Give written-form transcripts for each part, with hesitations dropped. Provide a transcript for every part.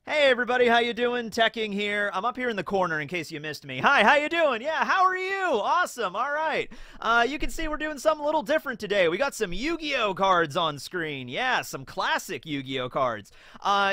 Hey everybody, how you doing? Teching here. I'm up here in the corner in case you missed me. Hi, how you doing? Yeah, how are you? Awesome. All right. You can see we're doing something a little different today. We got some Yu-Gi-Oh cards on screen. Yeah, some classic Yu-Gi-Oh cards.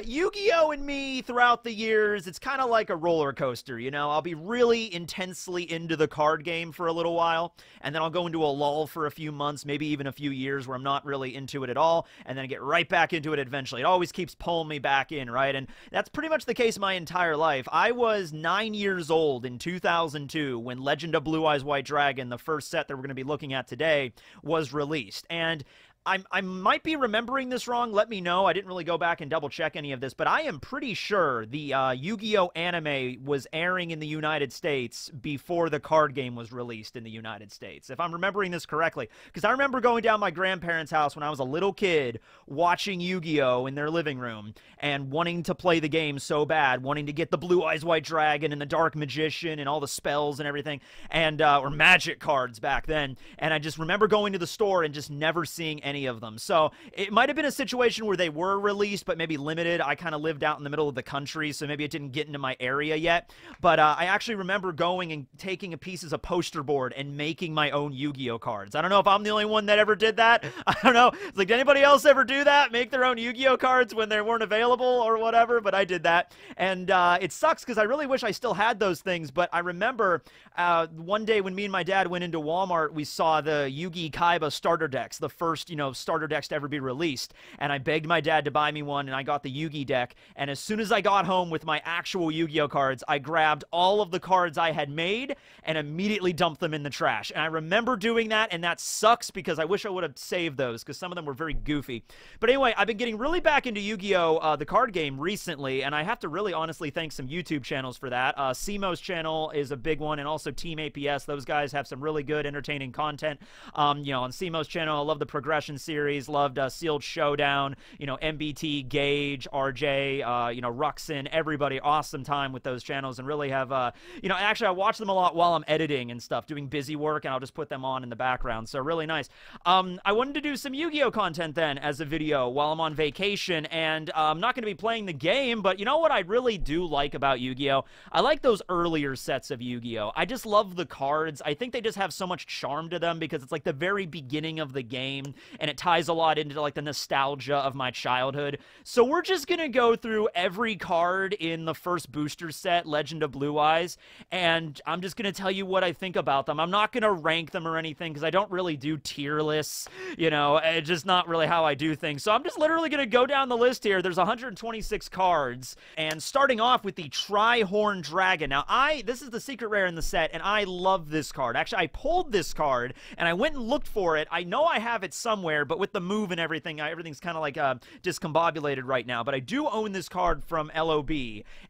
Yu-Gi-Oh and me throughout the years, it's kind of like a roller coaster, you know? I'll be really intensely into the card game for a little while, and then I'll go into a lull for a few months, maybe even a few years where I'm not really into it at all, and then I get right back into it eventually. It always keeps pulling me back in, right? And that's pretty much the case my entire life. I was 9 years old in 2002 when Legend of Blue Eyes White Dragon, the first set that we're going to be looking at today, was released. And I might be remembering this wrong. Let me know. I didn't really go back and double check any of this, but I am pretty sure the Yu-Gi-Oh anime was airing in the United States before the card game was released in the United States, if I'm remembering this correctly. Because I remember going down my grandparents' house when I was a little kid, watching Yu-Gi-Oh in their living room, and wanting to play the game so bad, wanting to get the Blue Eyes White Dragon and the Dark Magician and all the spells and everything, and or magic cards back then. And I just remember going to the store and just never seeing any of them. So it might have been a situation where they were released, but maybe limited. I kind of lived out in the middle of the country, so maybe it didn't get into my area yet. But I actually remember going and taking pieces of poster board and making my own Yu-Gi-Oh cards. I don't know if I'm the only one that ever did that. I don't know. It's like, did anybody else ever do that? Make their own Yu-Gi-Oh cards when they weren't available or whatever? But I did that. And it sucks because I really wish I still had those things. But I remember one day when me and my dad went into Walmart, we saw the Yu-Gi Kaiba starter decks, the first, starter decks to ever be released, and I begged my dad to buy me one, and I got the Yu-Gi deck, and as soon as I got home with my actual Yu-Gi-Oh cards, I grabbed all of the cards I had made and immediately dumped them in the trash. And I remember doing that, and that sucks because I wish I would have saved those because some of them were very goofy. But anyway, I've been getting really back into Yu-Gi-Oh, the card game, recently, and I have to really honestly thank some YouTube channels for that. Simo's channel is a big one, and also Team APS. Those guys have some really good, entertaining content. On Simo's channel, I love the Progression series, loved Sealed Showdown, MBT, Gage, RJ, Ruxin, everybody, awesome time with those channels, and really have, actually I watch them a lot while I'm editing and stuff, doing busy work, and I'll just put them on in the background, so really nice. I wanted to do some Yu-Gi-Oh content then as a video while I'm on vacation, and I'm not going to be playing the game, but you know what I really do like about Yu-Gi-Oh? I like those earlier sets of Yu-Gi-Oh! I just love the cards. I think they just have so much charm to them because it's like the very beginning of the game, and it ties a lot into like the nostalgia of my childhood. So we're just gonna go through every card in the first booster set, Legend of Blue Eyes, and I'm just gonna tell you what I think about them. I'm not gonna rank them or anything because I don't really do tier lists, it's just not really how I do things. So I'm just literally gonna go down the list here. There's 126 cards, and starting off with the Tri-Horn Dragon. Now this is the secret rare in the set, and I love this card. Actually, I pulled this card and I went and looked for it. I know I have it somewhere, but with the move and everything, everything's kind of like discombobulated right now. But I do own this card from LOB,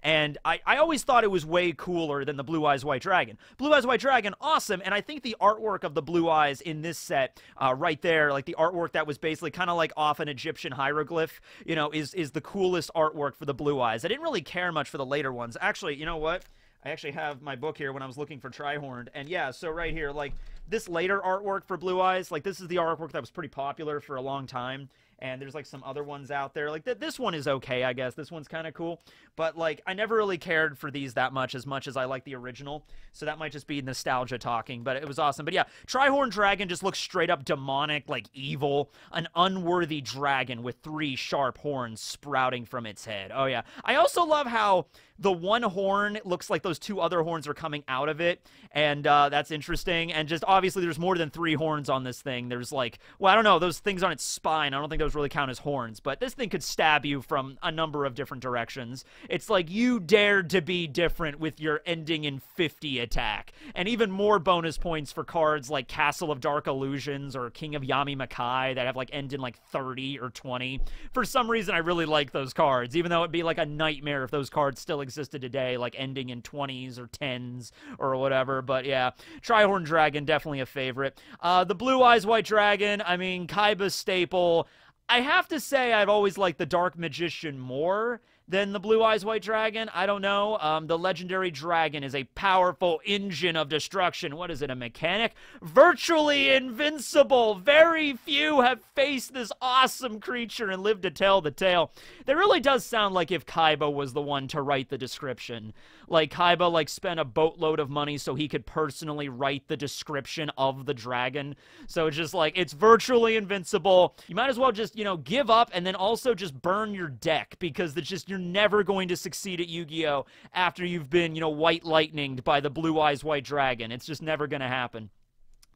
and I always thought it was way cooler than the Blue Eyes White Dragon. Blue Eyes White Dragon, awesome, and I think the artwork of the Blue Eyes in this set, right there, like the artwork that was basically kind of like off an Egyptian hieroglyph, is the coolest artwork for the Blue Eyes. I didn't really care much for the later ones. Actually, you know what? I actually have my book here when I was looking for Tri-Horned, and yeah, so right here, like, this later artwork for Blue Eyes, like, this is the artwork that was pretty popular for a long time, and there's, like, some other ones out there. Like, this one is okay, I guess. This one's kind of cool, but, like, I never really cared for these that much as I like the original, so that might just be nostalgia talking, but it was awesome. But yeah, Tri-Horn Dragon just looks straight up demonic, like, evil, an unworthy dragon with 3 sharp horns sprouting from its head. Oh, yeah. I also love how the one horn looks like those 2 other horns are coming out of it, and that's interesting. And just obviously there's more than 3 horns on this thing. There's like, well, I don't know, those things on its spine, I don't think those really count as horns, but this thing could stab you from a number of different directions. It's like, you dared to be different with your ending in 50 attack. And even more bonus points for cards like Castle of Dark Illusions or King of Yami Makai that have like end in like 30 or 20. For some reason, I really like those cards, even though it'd be like a nightmare if those cards still existed today, like ending in 20s or 10s or whatever. But yeah, Tri-Horn Dragon, definitely a favorite. The Blue Eyes White Dragon, I mean, Kaiba's staple. I have to say I've always liked the Dark Magician more. than the Blue Eyes White Dragon? I don't know. The legendary dragon is a powerful engine of destruction. What is it, a mechanic? Virtually invincible. Very few have faced this awesome creature and lived to tell the tale. That really does sound like if Kaiba was the one to write the description. Like, Kaiba, like, spent a boatload of money so he could personally write the description of the dragon. So it's just like, it's virtually invincible. You might as well just, you know, give up and then also just burn your deck, because it's just, you're never going to succeed at Yu-Gi-Oh! After you've been, you know, white lightninged by the Blue Eyes White Dragon. It's just never gonna happen.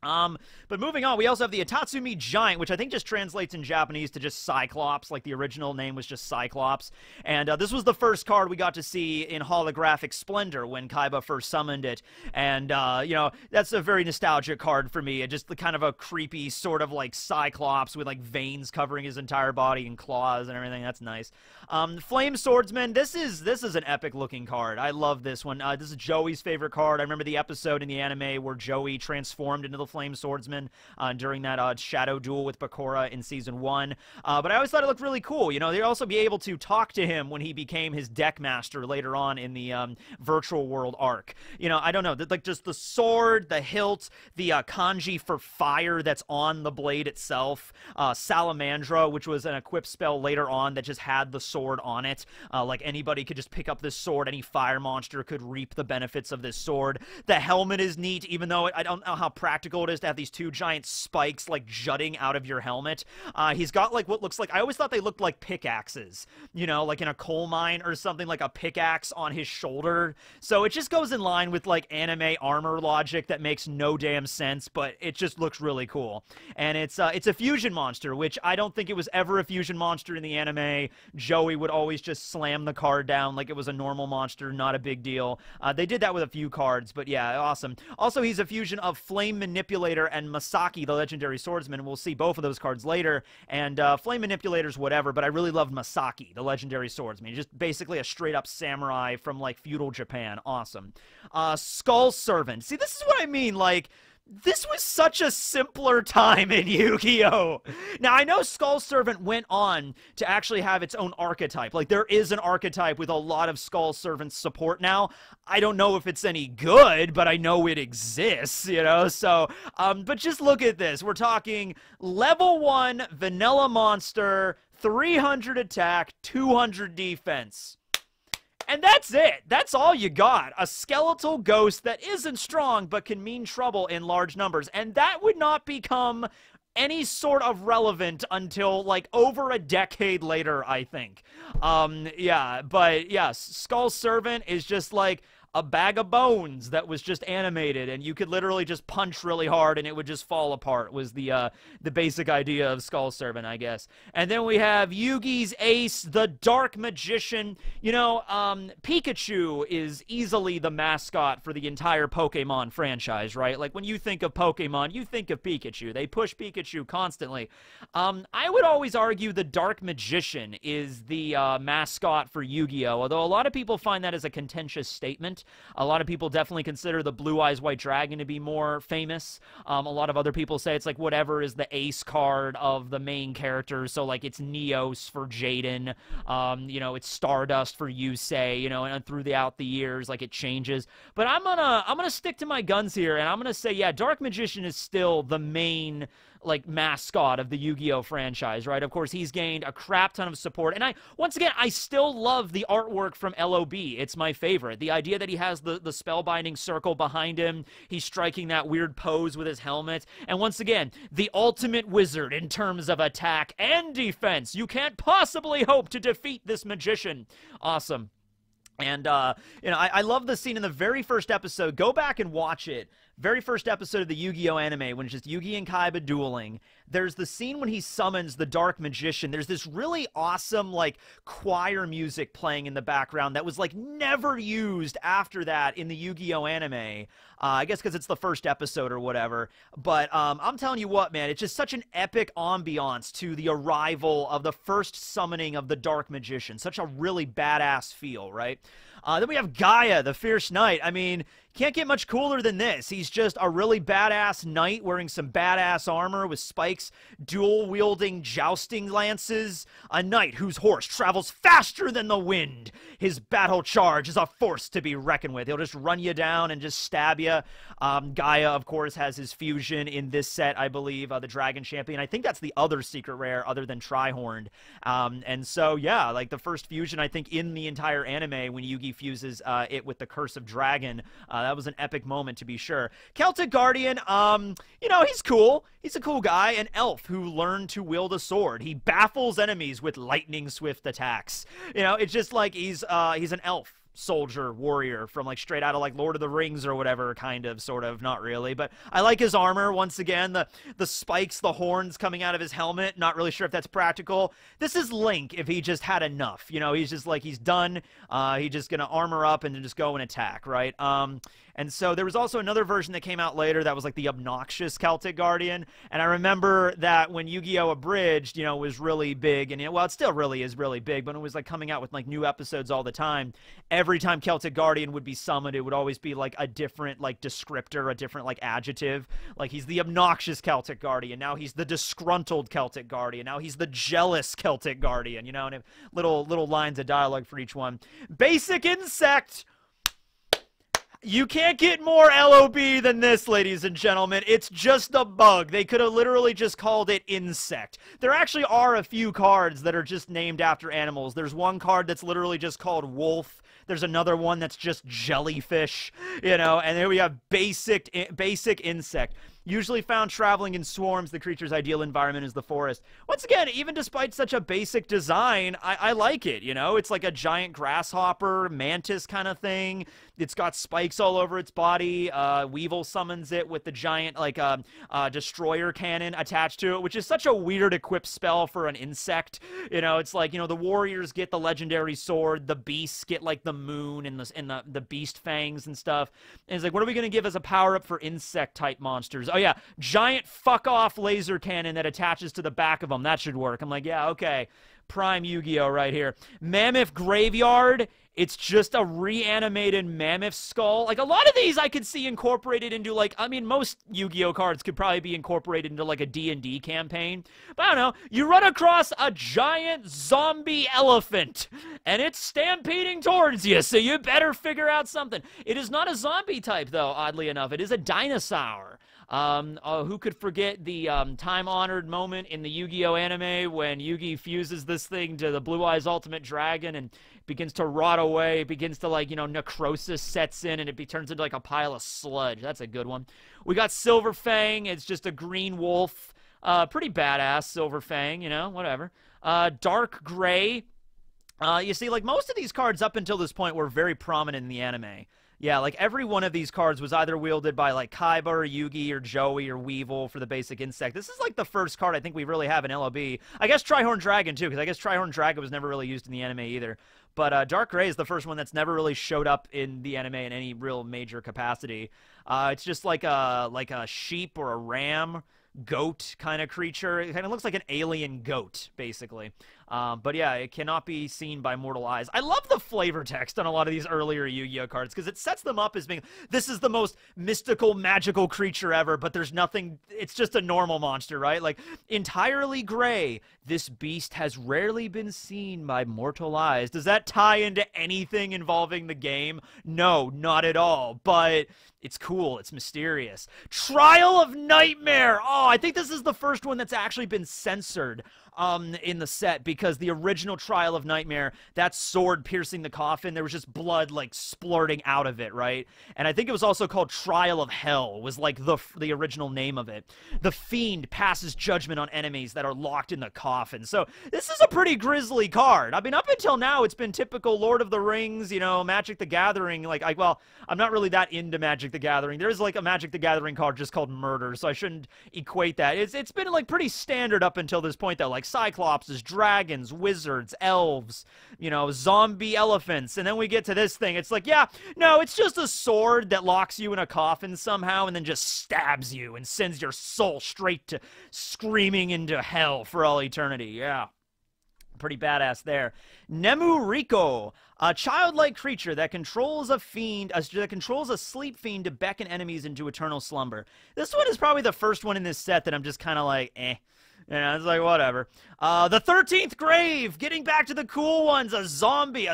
But moving on, we also have the Itatsumi Giant, which I think just translates in Japanese to just Cyclops, like the original name was just Cyclops. And this was the first card we got to see in holographic splendor when Kaiba first summoned it. And, you know, that's a very nostalgic card for me. It just kind of a creepy sort of like Cyclops with like veins covering his entire body and claws and everything. That's nice. Flame Swordsman, this is an epic looking card. I love this one. This is Joey's favorite card. I remember the episode in the anime where Joey transformed into the Flame Swordsman during that shadow duel with Bakura in Season 1. But I always thought it looked really cool. You know, they'd also be able to talk to him when he became his deck master later on in the Virtual World arc. You know, I don't know, like just the sword, the hilt, the kanji for fire that's on the blade itself, Salamandra, which was an equip spell later on that just had the sword on it. Like anybody could just pick up this sword, any fire monster could reap the benefits of this sword. The helmet is neat, even though I don't know how practical it is to have these two giant spikes like jutting out of your helmet. He's got like what looks like, I always thought they looked like pickaxes, you know, like in a coal mine or something, like a pickaxe on his shoulder. So it just goes in line with like anime armor logic that makes no damn sense, but it just looks really cool. And it's a fusion monster, which I don't think it was ever a fusion monster in the anime. Joey would always just slam the card down like it was a normal monster, not a big deal. They did that with a few cards, but yeah, awesome. Also, he's a fusion of Flame Manipulator and Masaki, the legendary swordsman. We'll see both of those cards later. And Flame Manipulator's whatever, but I really loved Masaki, the legendary swordsman. He's just basically a straight-up samurai from, like, feudal Japan. Awesome. Skull Servant. See, this is what I mean, like, this was such a simpler time in Yu-Gi-Oh! Now, I know Skull Servant went on to actually have its own archetype. Like, there is an archetype with a lot of Skull Servant support now. I don't know if it's any good, but I know it exists, you know? So, but just look at this. We're talking level 1 vanilla monster, 300 attack, 200 defense. And that's it. That's all you got. A skeletal ghost that isn't strong but can mean trouble in large numbers. And that would not become any sort of relevant until, like, over a decade later, I think. Yeah, but, yes, Skull Servant is just, like, a bag of bones that was just animated, and you could literally just punch really hard and it would just fall apart, was the basic idea of Skull Servant, I guess. And then we have Yugi's ace, the Dark Magician. You know, Pikachu is easily the mascot for the entire Pokemon franchise, right? Like, when you think of Pokemon, you think of Pikachu. They push Pikachu constantly. I would always argue the Dark Magician is the mascot for Yu-Gi-Oh! Although a lot of people find that as a contentious statement. A lot of people definitely consider the Blue Eyes White Dragon to be more famous. A lot of other people say it's like whatever is the ace card of the main character. So like it's Neos for Jaden, you know, it's Stardust for Yusei, you know, and throughout the years, like it changes. But I'm gonna stick to my guns here, and I'm gonna say, yeah, Dark Magician is still the main, like, mascot of the Yu-Gi-Oh! Franchise, right? Of course, he's gained a crap ton of support, and once again, I still love the artwork from LOB. It's my favorite. The idea that he has the spellbinding circle behind him, he's striking that weird pose with his helmet, and once again, the ultimate wizard in terms of attack and defense. You can't possibly hope to defeat this magician. Awesome. And, you know, I love the scene in the very first episode. Go back and watch it. Very first episode of the Yu-Gi-Oh! Anime, when it's just Yugi and Kaiba dueling. There's the scene when he summons the Dark Magician. There's this really awesome, like, choir music playing in the background that was, like, never used after that in the Yu-Gi-Oh! Anime. I guess because it's the first episode or whatever. But I'm telling you what, man, it's just such an epic ambiance to the arrival of the first summoning of the Dark Magician. Such a really badass feel, right? Then we have Gaia, the Fierce Knight. I mean, Can't get much cooler than this. He's just a really badass knight wearing some badass armor with spikes, dual-wielding jousting lances. A knight whose horse travels faster than the wind. His battle charge is a force to be reckoned with. He'll just run you down and just stab you. Gaia, of course, has his fusion in this set, I believe, the Dragon Champion. I think that's the other secret rare other than Tri-Horned. And so, yeah, like the first fusion, I think, in the entire anime when Yugi fuses it with the Curse of Dragon. That was an epic moment, to be sure. Celtic Guardian, you know, he's cool. He's a cool guy, an elf who learned to wield a sword. He baffles enemies with lightning-swift attacks. You know, it's just like he's an elf soldier warrior from like straight out of like Lord of the Rings or whatever, kind of, sort of, not really, but I like his armor. Once again, the spikes, the horns coming out of his helmet, not really sure if that's practical. This is Link if he just had enough, you know. He's just like, he's done, he's just gonna armor up and then just go and attack, right? And so there was also another version that came out later that was like the obnoxious Celtic Guardian, and I remember that when Yu-Gi-Oh! Abridged, you know, was really big, and, you know, well, it still really is really big, but it was like coming out with like new episodes all the time. Every time Celtic Guardian would be summoned, it would always be like a different like descriptor, a different like adjective. Like, he's the obnoxious Celtic Guardian, now he's the disgruntled Celtic Guardian, now he's the jealous Celtic Guardian, you know, and little lines of dialogue for each one. Basic Insect. You can't get more LOB than this, ladies and gentlemen. It's just a bug. They could have literally just called it Insect. There actually are a few cards that are just named after animals. There's one card that's literally just called Wolf. There's another one that's just Jellyfish, you know, and there we have Basic Insect. Usually found traveling in swarms, the creature's ideal environment is the forest. Once again, even despite such a basic design, I like it, you know? It's like a giant grasshopper, mantis kind of thing. It's got spikes all over its body. Weevil summons it with the giant, like, destroyer cannon attached to it, which is such a weird equip spell for an insect. You know, it's like, you know, the warriors get the legendary sword, the beasts get, like, the moon and the beast fangs and stuff. And it's like, what are we going to give as a power-up for insect-type monsters? Oh, yeah, giant fuck-off laser cannon that attaches to the back of them. That should work. I'm like, yeah, okay. Prime Yu-Gi-Oh! Right here. Mammoth Graveyard. It's just a reanimated mammoth skull. Like, a lot of these I could see incorporated into, like, I mean, most Yu-Gi-Oh! Cards could probably be incorporated into, like, a D&D campaign. But I don't know. You run across a giant zombie elephant, and it's stampeding towards you, so you better figure out something. It is not a zombie type, though, oddly enough. It is a dinosaur. Who could forget the time-honored moment in the Yu-Gi-Oh! Anime when Yugi fuses this thing to the Blue Eyes Ultimate Dragon and begins to rot away, it begins to, like, you know, necrosis sets in and it turns into like a pile of sludge. That's a good one. We got Silver Fang. It's just a green wolf. Pretty badass Silver Fang, you know, whatever. Dark Gray. You see, like, most of these cards up until this point were very prominent in the anime. Yeah, like, every one of these cards was either wielded by, like, Kaiba or Yugi or Joey or Weevil for the basic insect. This is, like, the first card I think we really have in LOB. I guess Tri-Horned Dragon, too, because I guess Tri-Horned Dragon was never really used in the anime either. But Dark Gray is the first one that's never really showed up in the anime in any real major capacity. It's just like a sheep or a ram, goat kind of creature. It kind of looks like an alien goat, basically. But yeah, it cannot be seen by mortal eyes. I love the flavor text on a lot of these earlier Yu-Gi-Oh! Cards because it sets them up as being, this is the most mystical, magical creature ever, but there's nothing, it's just a normal monster, right? Like, entirely gray, this beast has rarely been seen by mortal eyes. Does that tie into anything involving the game? No, not at all, but it's cool. It's mysterious. Trial of Nightmare. Oh, I think this is the first one that's actually been censored in the set, because the original Trial of Nightmare, that sword piercing the coffin, there was just blood, like, splurting out of it, right? And I think it was also called Trial of Hell, was, like, the original name of it. The Fiend passes judgment on enemies that are locked in the coffin. So this is a pretty grisly card. I mean, up until now, it's been typical Lord of the Rings, you know, Magic the Gathering. Like, well, I'm not really that into Magic the Gathering. There's, like, a Magic the Gathering card just called Murder, so I shouldn't equate that. It's been, like, pretty standard up until this point, though. Like, Cyclopses, dragons, wizards, elves, you know, zombie elephants. And then we get to this thing. It's like, yeah, no, it's just a sword that locks you in a coffin somehow and then just stabs you and sends your soul straight to screaming into hell for all eternity. Yeah. Pretty badass there. Nemu Riko. A childlike creature that controls that controls a sleep fiend to beckon enemies into eternal slumber. This one is probably the first one in this set that I'm just kind of like, eh. Yeah, it's like, whatever. The 13th Grave, getting back to the cool ones, a zombie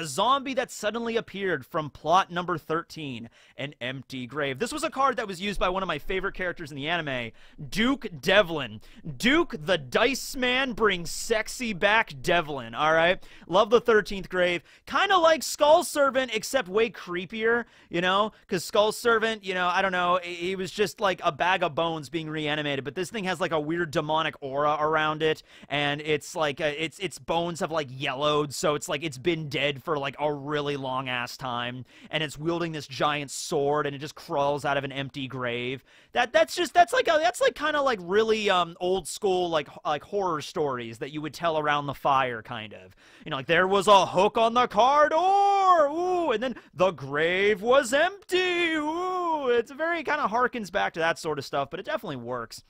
that suddenly appeared from plot number 13, an empty grave. This was a card that was used by one of my favorite characters in the anime, Duke Devlin. Duke, the Dice Man, brings sexy back Devlin, alright? Love the 13th Grave. Kind of like Skull Servant, except way creepier, you know? Because Skull Servant, you know, I don't know, he was just like a bag of bones being reanimated, but this thing has like a weird demonic aura around it, and it's like its bones have like yellowed, so it's like it's been dead for like a really long ass time, and it's wielding this giant sword, and it just crawls out of an empty grave. That's like kind of like really old school like horror stories that you would tell around the fire, kind of, you know, like there was a hook on the car door, ooh, and then the grave was empty, ooh. It's very kind of harkens back to that sort of stuff, but it definitely works.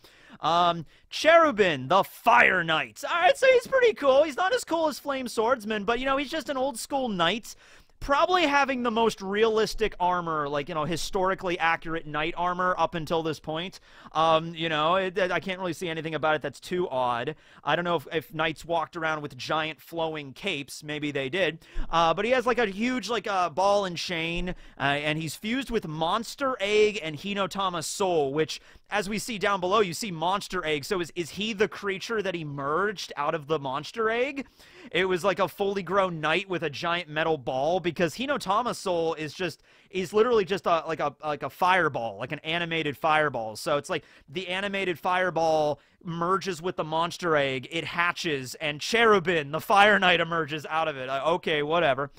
Cherubin, the Fire Knight. Alright, so he's pretty cool. He's not as cool as Flame Swordsman, but, you know, he's just an old school knight. Probably having the most realistic armor, like, you know, historically accurate knight armor up until this point. You know, I can't really see anything about it that's too odd. I don't know if knights walked around with giant flowing capes. Maybe they did. But he has, like, a huge, like, ball and chain, and he's fused with Monster Egg and Hinotama Soul, which, as we see down below, you see Monster Egg. So is he the creature that emerged out of the Monster Egg? It was like a fully grown knight with a giant metal ball, because Hinotama Soul is literally just like a fireball, like an animated fireball. So it's like the animated fireball merges with the Monster Egg, it hatches, and Cherubin, the Fire Knight, emerges out of it. Okay, whatever.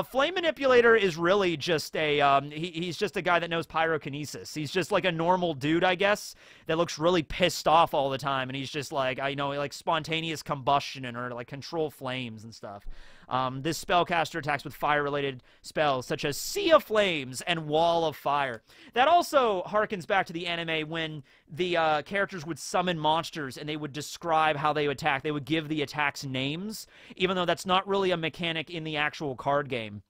Flame Manipulator is really just a, he's just a guy that knows pyrokinesis. He's just like a normal dude, I guess, that looks really pissed off all the time, and he's just like, I know, like spontaneous combustion or like control flames and stuff. This spellcaster attacks with fire-related spells, such as Sea of Flames and Wall of Fire. That also harkens back to the anime when the characters would summon monsters and they would describe how they would attack. They would give the attacks names, even though that's not really a mechanic in the actual card game.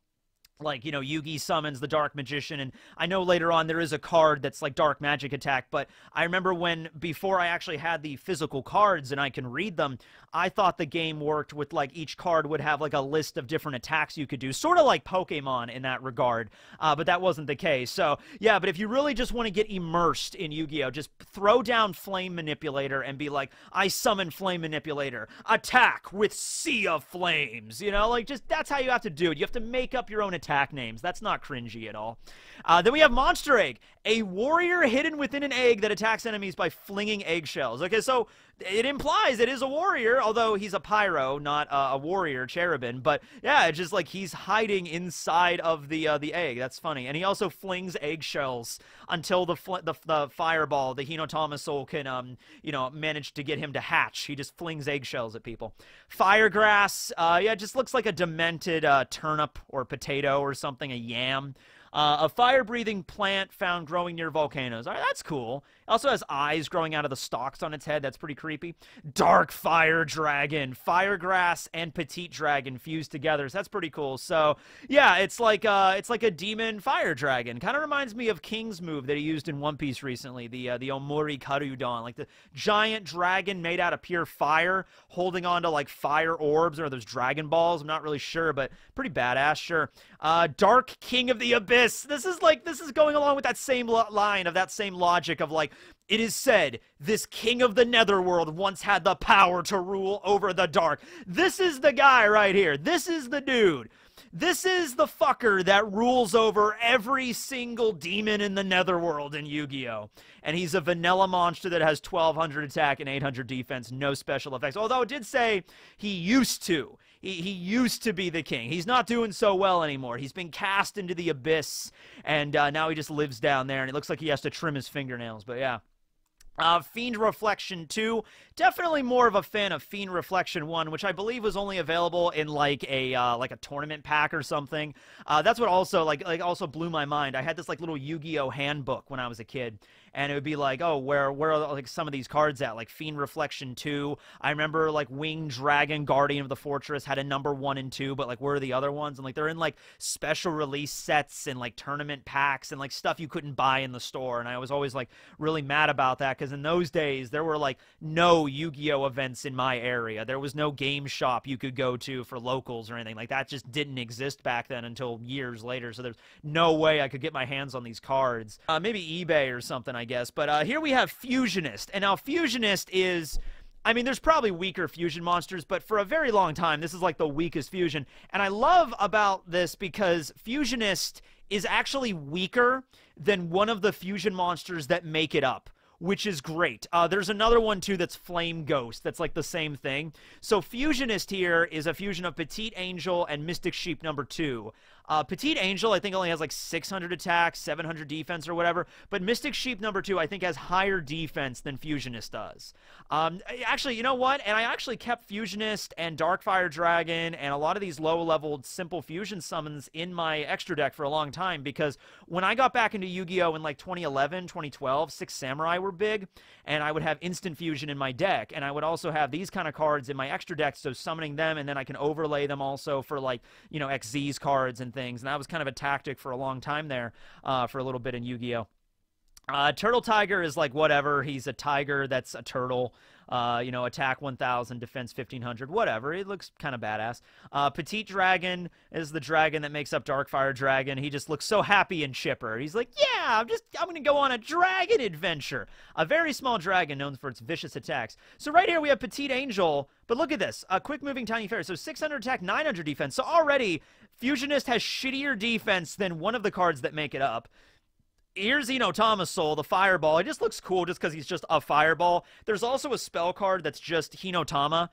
Like, you know, Yugi summons the Dark Magician, and I know later on there is a card that's like Dark Magic Attack, but I remember before I actually had the physical cards and I can read them, I thought the game worked with, like, each card would have, like, a list of different attacks you could do, sort of like Pokemon in that regard, but that wasn't the case. So, yeah, but if you really just want to get immersed in Yu-Gi-Oh!, just throw down Flame Manipulator and be like, I summon Flame Manipulator, attack with Sea of Flames, you know, like, just, that's how you have to do it. You have to make up your own attack names. That's not cringy at all. Then we have Monster Egg, a warrior hidden within an egg that attacks enemies by flinging eggshells. Okay, so it implies it is a warrior, although he's a pyro, not a warrior, Cherubin. But yeah, it's just like he's hiding inside of the egg. That's funny. And he also flings eggshells until the fireball, the Hinotama Soul, can you know, manage to get him to hatch. He just flings eggshells at people. Firegrass, yeah, it just looks like a demented turnip or potato or something, a yam. A fire-breathing plant found growing near volcanoes. All right, that's cool. It also has eyes growing out of the stalks on its head. That's pretty creepy. Dark Fire Dragon. Firegrass and Petite Dragon fused together. So that's pretty cool. So, yeah, it's like a demon fire dragon. Kind of reminds me of King's move that he used in One Piece recently, the Omori Karudon. Like the giant dragon made out of pure fire, holding on to, like, fire orbs or those Dragon Balls. I'm not really sure, but pretty badass, sure. Dark King of the Abyss. This is going along with that same line of that same logic of, like, it is said, this king of the netherworld once had the power to rule over the dark. This is the guy right here. This is the dude. This is the fucker that rules over every single demon in the netherworld in Yu-Gi-Oh! And he's a vanilla monster that has 1,200 attack and 800 defense, no special effects. Although it did say he used to. He used to be the king. He's not doing so well anymore. He's been cast into the abyss, and now he just lives down there, and it looks like he has to trim his fingernails, but yeah. Fiend Reflection 2, definitely more of a fan of Fiend Reflection 1, which I believe was only available in like a tournament pack or something. That's what also also blew my mind. I had this like little Yu-Gi-Oh handbook when I was a kid, and it would be like, oh, where are like some of these cards at? Like Fiend Reflection 2. I remember like Winged Dragon, Guardian of the Fortress had a number 1 and 2, but like where are the other ones? And like they're in like special release sets and like tournament packs and like stuff you couldn't buy in the store. And I was always like really mad about that, because in those days there were like no Yu-Gi-Oh events in my area. There was no game shop you could go to for locals or anything like that. Just didn't exist back then until years later. So there's no way I could get my hands on these cards. Maybe eBay or something, I guess. But here we have Fusionist. And now Fusionist is, I mean, there's probably weaker fusion monsters, but for a very long time, this is like the weakest fusion. And I love about this because Fusionist is actually weaker than one of the fusion monsters that make it up, which is great. There's another one, too, that's Flame Ghost. That's like the same thing. So Fusionist here is a fusion of Petite Angel and Mystic Sheep number 2. Petite Angel, I think, only has like 600 attack, 700 defense or whatever. But Mystic Sheep number 2, I think, has higher defense than Fusionist does. Actually, you know what? And I actually kept Fusionist and Darkfire Dragon and a lot of these low-leveled simple fusion summons in my extra deck for a long time, because when I got back into Yu-Gi-Oh! In like 2011, 2012, Six Samurai were big, and I would have instant fusion in my deck, and I would also have these kind of cards in my extra deck, so summoning them, and then I can overlay them also for like, you know, XZ's cards and things, and that was kind of a tactic for a long time there, for a little bit in Yu-Gi-Oh! Turtle Tiger is like whatever. He's a tiger that's a turtle. You know, attack 1,000, defense 1,500, whatever. It looks kind of badass. Petite Dragon is the dragon that makes up Darkfire Dragon. He just looks so happy and chipper. He's like, yeah, I'm going to go on a dragon adventure. A very small dragon known for its vicious attacks. So right here we have Petite Angel, but look at this. A quick moving tiny fairy. So 600 attack, 900 defense. So already, Fusionist has shittier defense than one of the cards that make it up. Here's Hinotama's Soul, the Fireball. It just looks cool just because he's just a Fireball. There's also a spell card that's just Hinotama,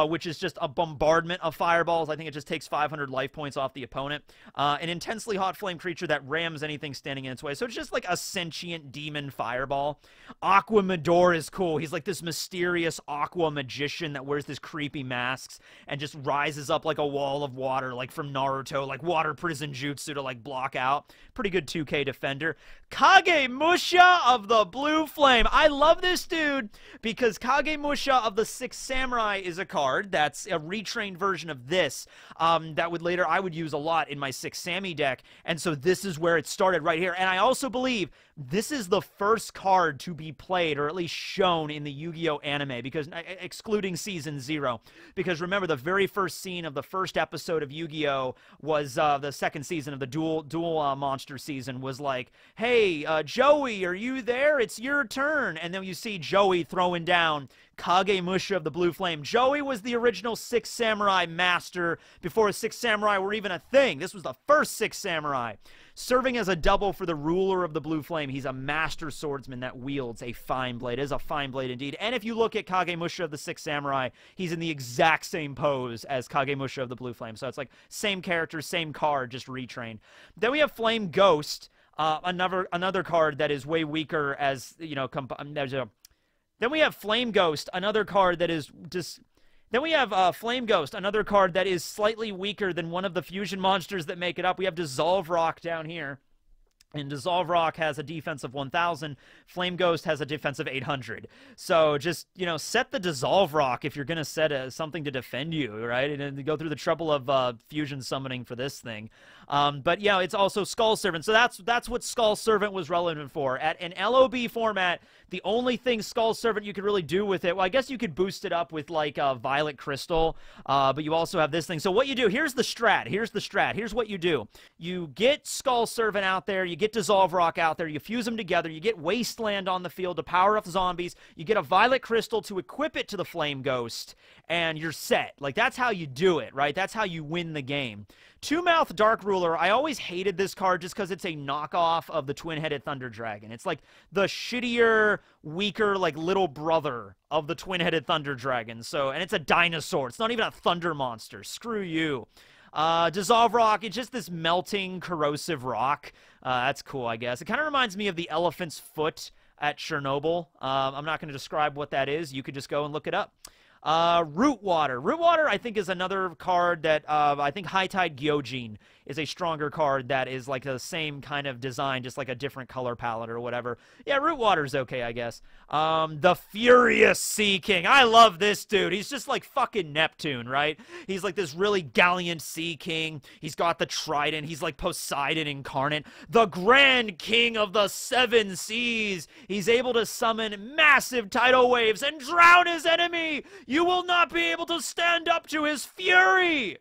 which is just a bombardment of fireballs. I think it just takes 500 life points off the opponent. An intensely hot flame creature that rams anything standing in its way. So it's just like a sentient demon fireball. Aqua Midor is cool. He's like this mysterious aqua magician that wears this creepy masks and just rises up like a wall of water, like from Naruto, like water prison jutsu to like block out. Pretty good 2K defender. Kagemusha of the Blue Flame. I love this dude because Kagemusha of the Six Samurai is a card that's a retrained version of this that I would use a lot in my Six Sammy deck, and so this is where it started right here. And I also believe this is the first card to be played, or at least shown, in the Yu-Gi-Oh! Anime, because excluding Season 0. Because remember, the very first scene of the first episode of Yu-Gi-Oh! Was the second season of the Dual Monster season was like, hey, Joey, are you there? It's your turn. And then you see Joey throwing down Kagemusha of the Blue Flame. Joey was the original Six Samurai master before Six Samurai were even a thing. This was the first Six Samurai. Serving as a double for the ruler of the Blue Flame, he's a master swordsman that wields a fine blade. It is a fine blade indeed. And if you look at Kagemusha of the Six Samurai, he's in the exact same pose as Kagemusha of the Blue Flame. So it's like same character, same card, just retrained. Then we have Flame Ghost, another card that is way weaker as, you know, then we have Flame Ghost, another card that is just... Then we have Flame Ghost, another card that is slightly weaker than one of the fusion monsters that make it up. We have Dissolve Rock down here. And Dissolve Rock has a defense of 1,000. Flame Ghost has a defense of 800. So just, you know, set the Dissolve Rock if you're going to set something to defend you, right? And then go through the trouble of fusion summoning for this thing. But, yeah, it's also Skull Servant. So that's what Skull Servant was relevant for. At an LOB format, the only thing Skull Servant you could really do with it, well, I guess you could boost it up with, like, Violet Crystal. But you also have this thing. So what you do, here's the strat. Here's what you do. You get Skull Servant out there. You get Dissolve Rock out there, you fuse them together, you get Wasteland on the field to power up zombies, you get a Violet Crystal to equip it to the Flame Ghost, and you're set. Like, that's how you do it, right? That's how you win the game. Two-Mouth Dark Ruler, I always hated this card just because it's a knockoff of the Twin-Headed Thunder Dragon. It's like the shittier, weaker, like, little brother of the Twin-Headed Thunder Dragon. So, and it's a dinosaur. It's not even a thunder monster. Screw you. Dissolve Rock, it's just this melting, corrosive rock. That's cool, I guess. It kind of reminds me of the elephant's foot at Chernobyl. I'm not going to describe what that is. You could just go and look it up. Root Water. Root Water, I think, is another card that I think High Tide Gyojin is a stronger card that is like the same kind of design, just like a different color palette or whatever. Yeah, Root Water's okay, I guess. The Furious Sea King. I love this dude. He's just like fucking Neptune, right? He's like this really gallant Sea King. He's got the trident. He's like Poseidon incarnate. The Grand King of the Seven Seas. He's able to summon massive tidal waves and drown his enemy. You will not be able to stand up to his fury.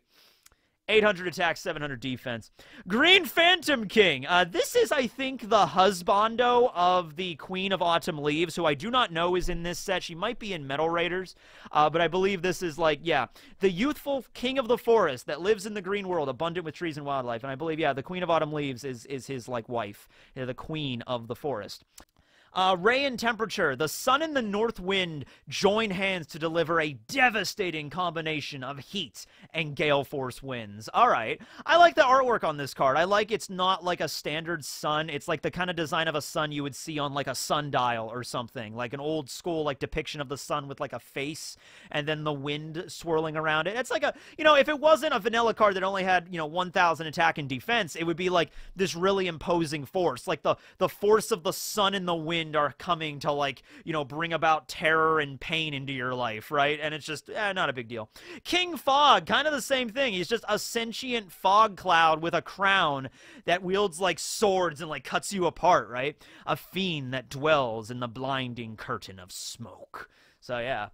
800 attack, 700 defense. Green Phantom King. This is, I think, the husbando of the Queen of Autumn Leaves, who I do not know is in this set. She might be in Metal Raiders, but I believe this is, like, yeah, the youthful king of the forest that lives in the green world, abundant with trees and wildlife. And I believe, yeah, the Queen of Autumn Leaves is his, like, wife, the Queen of the Forest. Ray and Temperature. The sun and the north wind join hands to deliver a devastating combination of heat and gale force winds. All right. I like the artwork on this card. I like it's not like a standard sun. It's like the kind of design of a sun you would see on like a sundial or something. Like an old school like depiction of the sun with like a face and then the wind swirling around it. It's like a, you know, if it wasn't a vanilla card that only had, you know, 1,000 attack and defense, it would be like this really imposing force. Like the force of the sun and the wind are coming to, like, you know, bring about terror and pain into your life, right? And it's just, not a big deal. King Fog, kind of the same thing. He's just a sentient fog cloud with a crown that wields, like, swords and, like, cuts you apart, right? A fiend that dwells in the blinding curtain of smoke. So, yeah.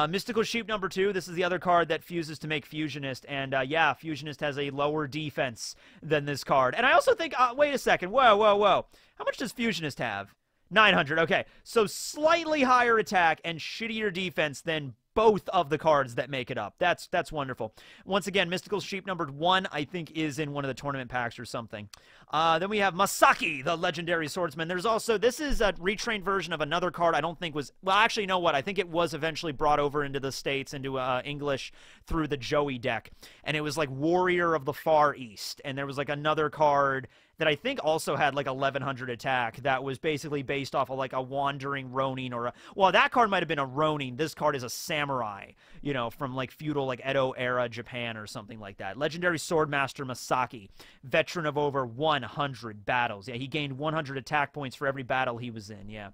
Mystical Sheep number 2. This is the other card that fuses to make Fusionist. And, yeah, Fusionist has a lower defense than this card. And I also think, wait a second. Whoa, whoa, whoa. How much does Fusionist have? 900, okay. So slightly higher attack and shittier defense than both of the cards that make it up. That's wonderful. Once again, Mystical Sheep numbered 1, I think, is in one of the tournament packs or something. Then we have Masaki, the legendary swordsman. There's also, this is a retrained version of another card I don't think was, well, actually, you know what? I think it was eventually brought over into the States, into English, through the Joey deck. And it was like Warrior of the Far East. And there was like another card that I think also had like 1100 attack that was basically based off of like a wandering Ronin or a, well, that card might have been a Ronin. This card is a samurai, you know, from like feudal, like Edo era Japan or something like that. Legendary Swordmaster Masaki, veteran of over 100 battles. Yeah, he gained 100 attack points for every battle he was in, yeah.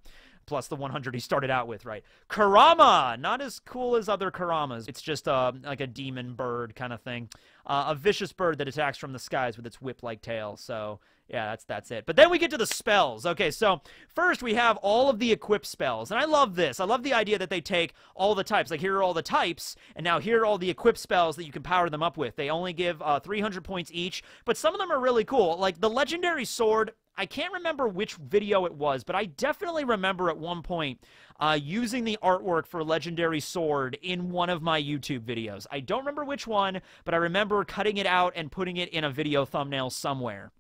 Plus the 100 he started out with, right? Kurama! Not as cool as other Kuramas. It's just like a demon bird kind of thing. A vicious bird that attacks from the skies with its whip-like tail. So, yeah, that's it. But then we get to the spells. Okay, so first we have all of the equip spells. And I love this. I love the idea that they take all the types. Like, here are all the types, and now here are all the equip spells that you can power them up with. They only give 300 points each, but some of them are really cool. Like, the Legendary Sword, I can't remember which video it was, but I definitely remember at one point using the artwork for Legendary Sword in one of my YouTube videos. I don't remember which one, but I remember cutting it out and putting it in a video thumbnail somewhere.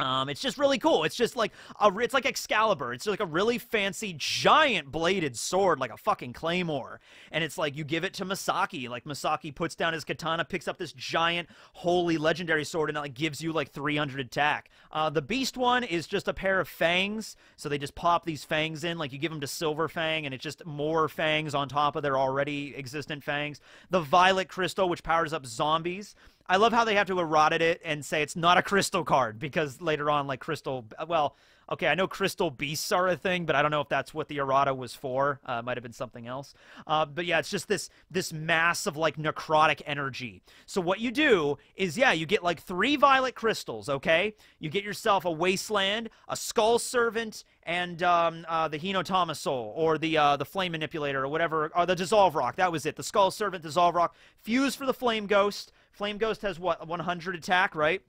It's just really cool. It's just like it's like Excalibur. It's like a really fancy giant bladed sword, like a fucking claymore. And it's like you give it to Masaki. Like Masaki puts down his katana, picks up this giant holy legendary sword, and it like gives you like 300 attack. The beast one is just a pair of fangs. So they just pop these fangs in, like you give them to Silver Fang, and it's just more fangs on top of their already existent fangs. The violet crystal, which powers up zombies. I love how they have to erodicate it and say it's not a crystal card, because later on, like, crystal, well, okay, I know crystal beasts are a thing, but I don't know if that's what the errata was for. It might have been something else. But yeah, it's just this mass of, like, necrotic energy. So what you do is, yeah, you get, like, 3 violet crystals, okay? You get yourself a Wasteland, a Skull Servant, and the Hinotama Soul, or the Flame Manipulator, or whatever, or the Dissolve Rock. That was it. The Skull Servant, Dissolve Rock. Fuse for the Flame Ghost. Flame Ghost has, what, 100 attack, right?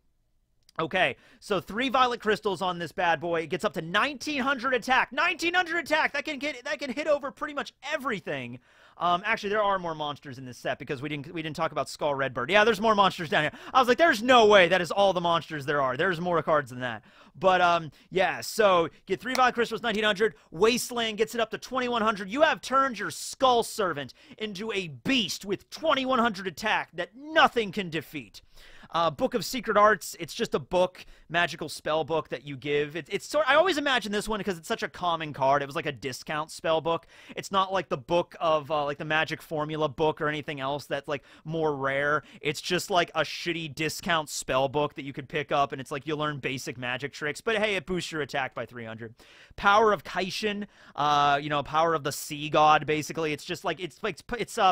Okay, so 3 violet crystals on this bad boy. It gets up to 1900 attack. 1900 attack! That can hit over pretty much everything. Actually, there are more monsters in this set because we didn't talk about Skull Redbird. Yeah, there's more monsters down here. I was like, there's no way that is all the monsters there are. There's more cards than that. But, yeah, so get 3 violet crystals, 1900. Wasteland gets it up to 2100. You have turned your Skull Servant into a beast with 2100 attack that nothing can defeat. Book of Secret Arts, it's just a book, magical spell book that you give. I always imagine this one because it's such a common card. It was like a discount spell book. It's not like the book of like the Magic Formula book or anything else that's like more rare. It's just like a shitty discount spell book that you could pick up, and it's like you learn basic magic tricks. But hey, it boosts your attack by 300. Power of Kaishin, power of the sea god. Basically, it's just like it's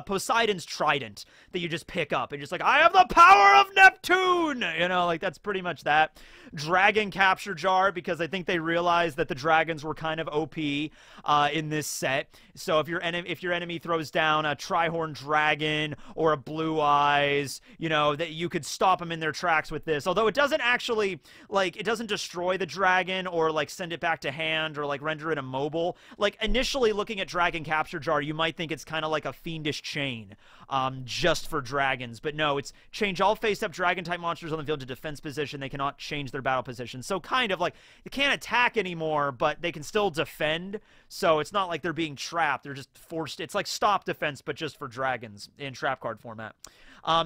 Poseidon's trident that you just pick up and just like, I have the power of Neptune. Like that's pretty much that. Dragon Capture Jar, because I think they realized that the dragons were kind of OP in this set. So if your enemy throws down a Trihorn Dragon or a Blue Eyes, that you could stop them in their tracks with this. Although it doesn't actually, like, it doesn't destroy the dragon or like send it back to hand or like render it immobile. Like initially looking at Dragon Capture Jar, you might think it's kind of like a Fiendish Chain, just for dragons. But no, it's change all face-up dragon-type monsters on the field to defense position. They cannot change their battle position. So kind of like, they can't attack anymore, but they can still defend. So it's not like they're being trapped. They're just forced. It's like stop defense, but just for dragons in trap card format.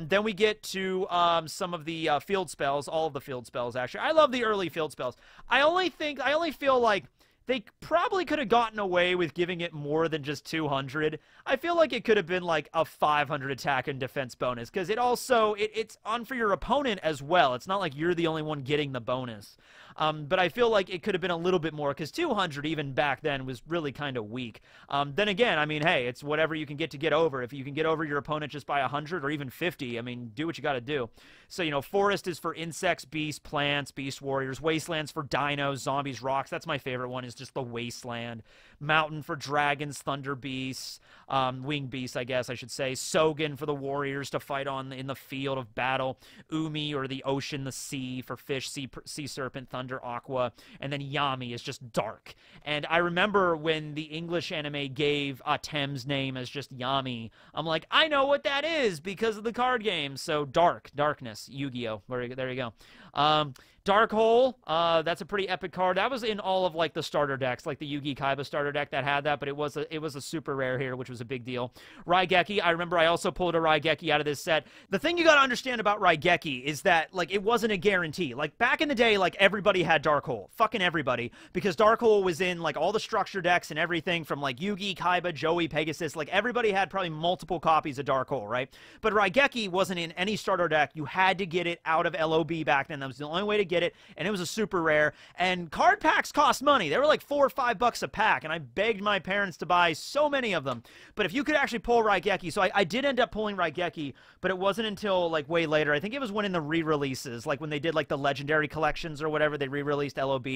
Then we get to some of the field spells, all of the field spells, actually. I love the early field spells. I only feel like they probably could have gotten away with giving it more than just 200. I feel like it could have been like a 500 attack and defense bonus, because it's on for your opponent as well. It's not like you're the only one getting the bonus. But I feel like it could have been a little bit more, because 200 even back then was really kind of weak. Then again, I mean, hey, it's whatever you can get over. If you can get over your opponent just by 100 or even 50, I mean, do what you got to do. So, Forest is for insects, beasts, plants, beast warriors. Wastelands for dinos, zombies, rocks. That's my favorite one, is just the wasteland. Mountain for dragons, thunder beasts, winged beasts, I guess I should say. Sogen for the warriors to fight in the field of battle. Umi, or the ocean, the sea, for fish, sea serpent, thunder, aqua. And then Yami is just dark. And I remember when the English anime gave Tem's name as just Yami, I'm like, I know what that is because of the card game. So darkness, Yu-Gi-Oh. There you go. Dark Hole, that's a pretty epic card. That was in all of like the starter decks, like the Yu-Gi Kaiba starter deck that had that, but it was a super rare here, which was a big deal. Raigeki, I remember I also pulled a Raigeki out of this set. The thing you got to understand about Raigeki is that like it wasn't a guarantee. Like back in the day, like everybody had Dark Hole, fucking everybody, because Dark Hole was in like all the structure decks and everything from like Yu-Gi, Kaiba, Joey, Pegasus. Like everybody had probably multiple copies of Dark Hole, right? But Raigeki wasn't in any starter deck. You had to get it out of LOB back then. That was the only way to get it, and it was a super rare. And card packs cost money. They were like $4 or $5 a pack, and I begged my parents to buy so many of them. But if you could actually pull Raigeki, so I did end up pulling Raigeki, but it wasn't until like way later. I think it was when in the re-releases, like when they did like the legendary collections or whatever, they re-released LOB.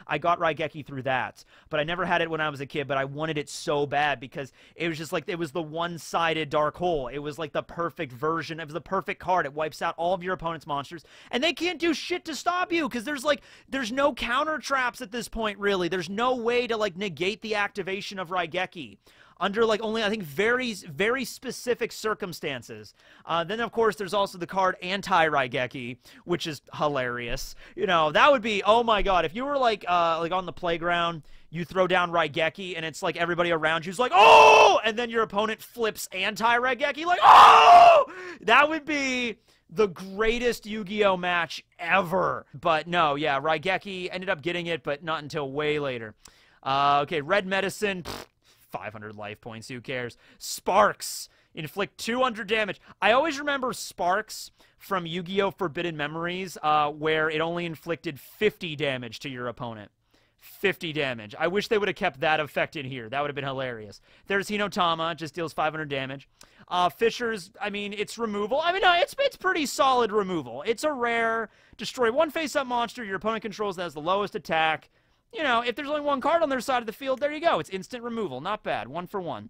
I got Raigeki through that, but I never had it when I was a kid. But I wanted it so bad because it was just like, it was the one-sided Dark Hole. It was like the perfect version. It was the perfect card. It wipes out all of your opponent's monsters, and they can't do shit to stop you because there's no counter traps at this point, really. There's no way to like negate the activation of Raigeki under like only, I think, very, very specific circumstances. Then of course there's also the card Anti-Raigeki, which is hilarious. That would be, oh my god, if you were like on the playground, you throw down Raigeki and it's like everybody around you's like, oh, and then your opponent flips Anti-Raigeki, like, oh, that would be the greatest Yu-Gi-Oh match ever. But no, yeah, Raigeki ended up getting it, but not until way later. Okay, Red Medicine, 500 life points, who cares? Sparks, inflict 200 damage. I always remember Sparks from Yu-Gi-Oh! Forbidden Memories, where it only inflicted 50 damage to your opponent. 50 damage. I wish they would have kept that effect in here. That would have been hilarious. There's Hinotama, just deals 500 damage. Fishers, I mean, it's removal. I mean, no, it's pretty solid removal. It's a rare. Destroy one face-up monster your opponent controls that has the lowest attack. If there's only one card on their side of the field, there you go. It's instant removal. Not bad. 1 for 1.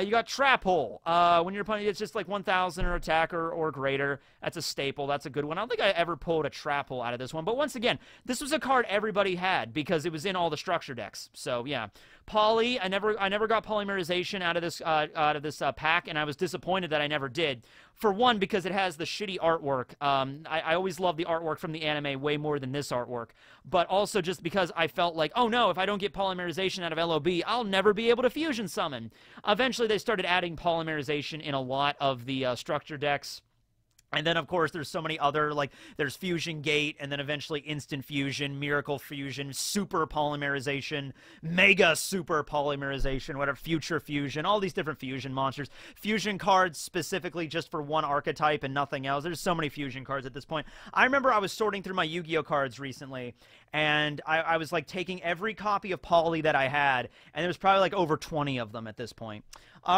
You got Trap Hole. When your opponent gets just like 1,000 or attacker or greater, that's a staple. That's a good one. I don't think I ever pulled a Trap Hole out of this one. But once again, this was a card everybody had because it was in all the structure decks. So yeah. Poly, I never got polymerization out of this pack, and I was disappointed that I never did. For one, because it has the shitty artwork. I always loved the artwork from the anime way more than this artwork. But also just because I felt like, oh no, if I don't get polymerization out of LOB, I'll never be able to fusion summon. Eventually, they started adding polymerization in a lot of the structure decks. And then, of course, there's so many other, like, there's Fusion Gate, and then eventually Instant Fusion, Miracle Fusion, Super Polymerization, Mega Super Polymerization, whatever, Future Fusion, all these different fusion monsters. Fusion cards specifically just for one archetype and nothing else. There's so many fusion cards at this point. I remember I was sorting through my Yu-Gi-Oh cards recently, and I was, like, taking every copy of Poly that I had, and there was probably, like, over 20 of them at this point.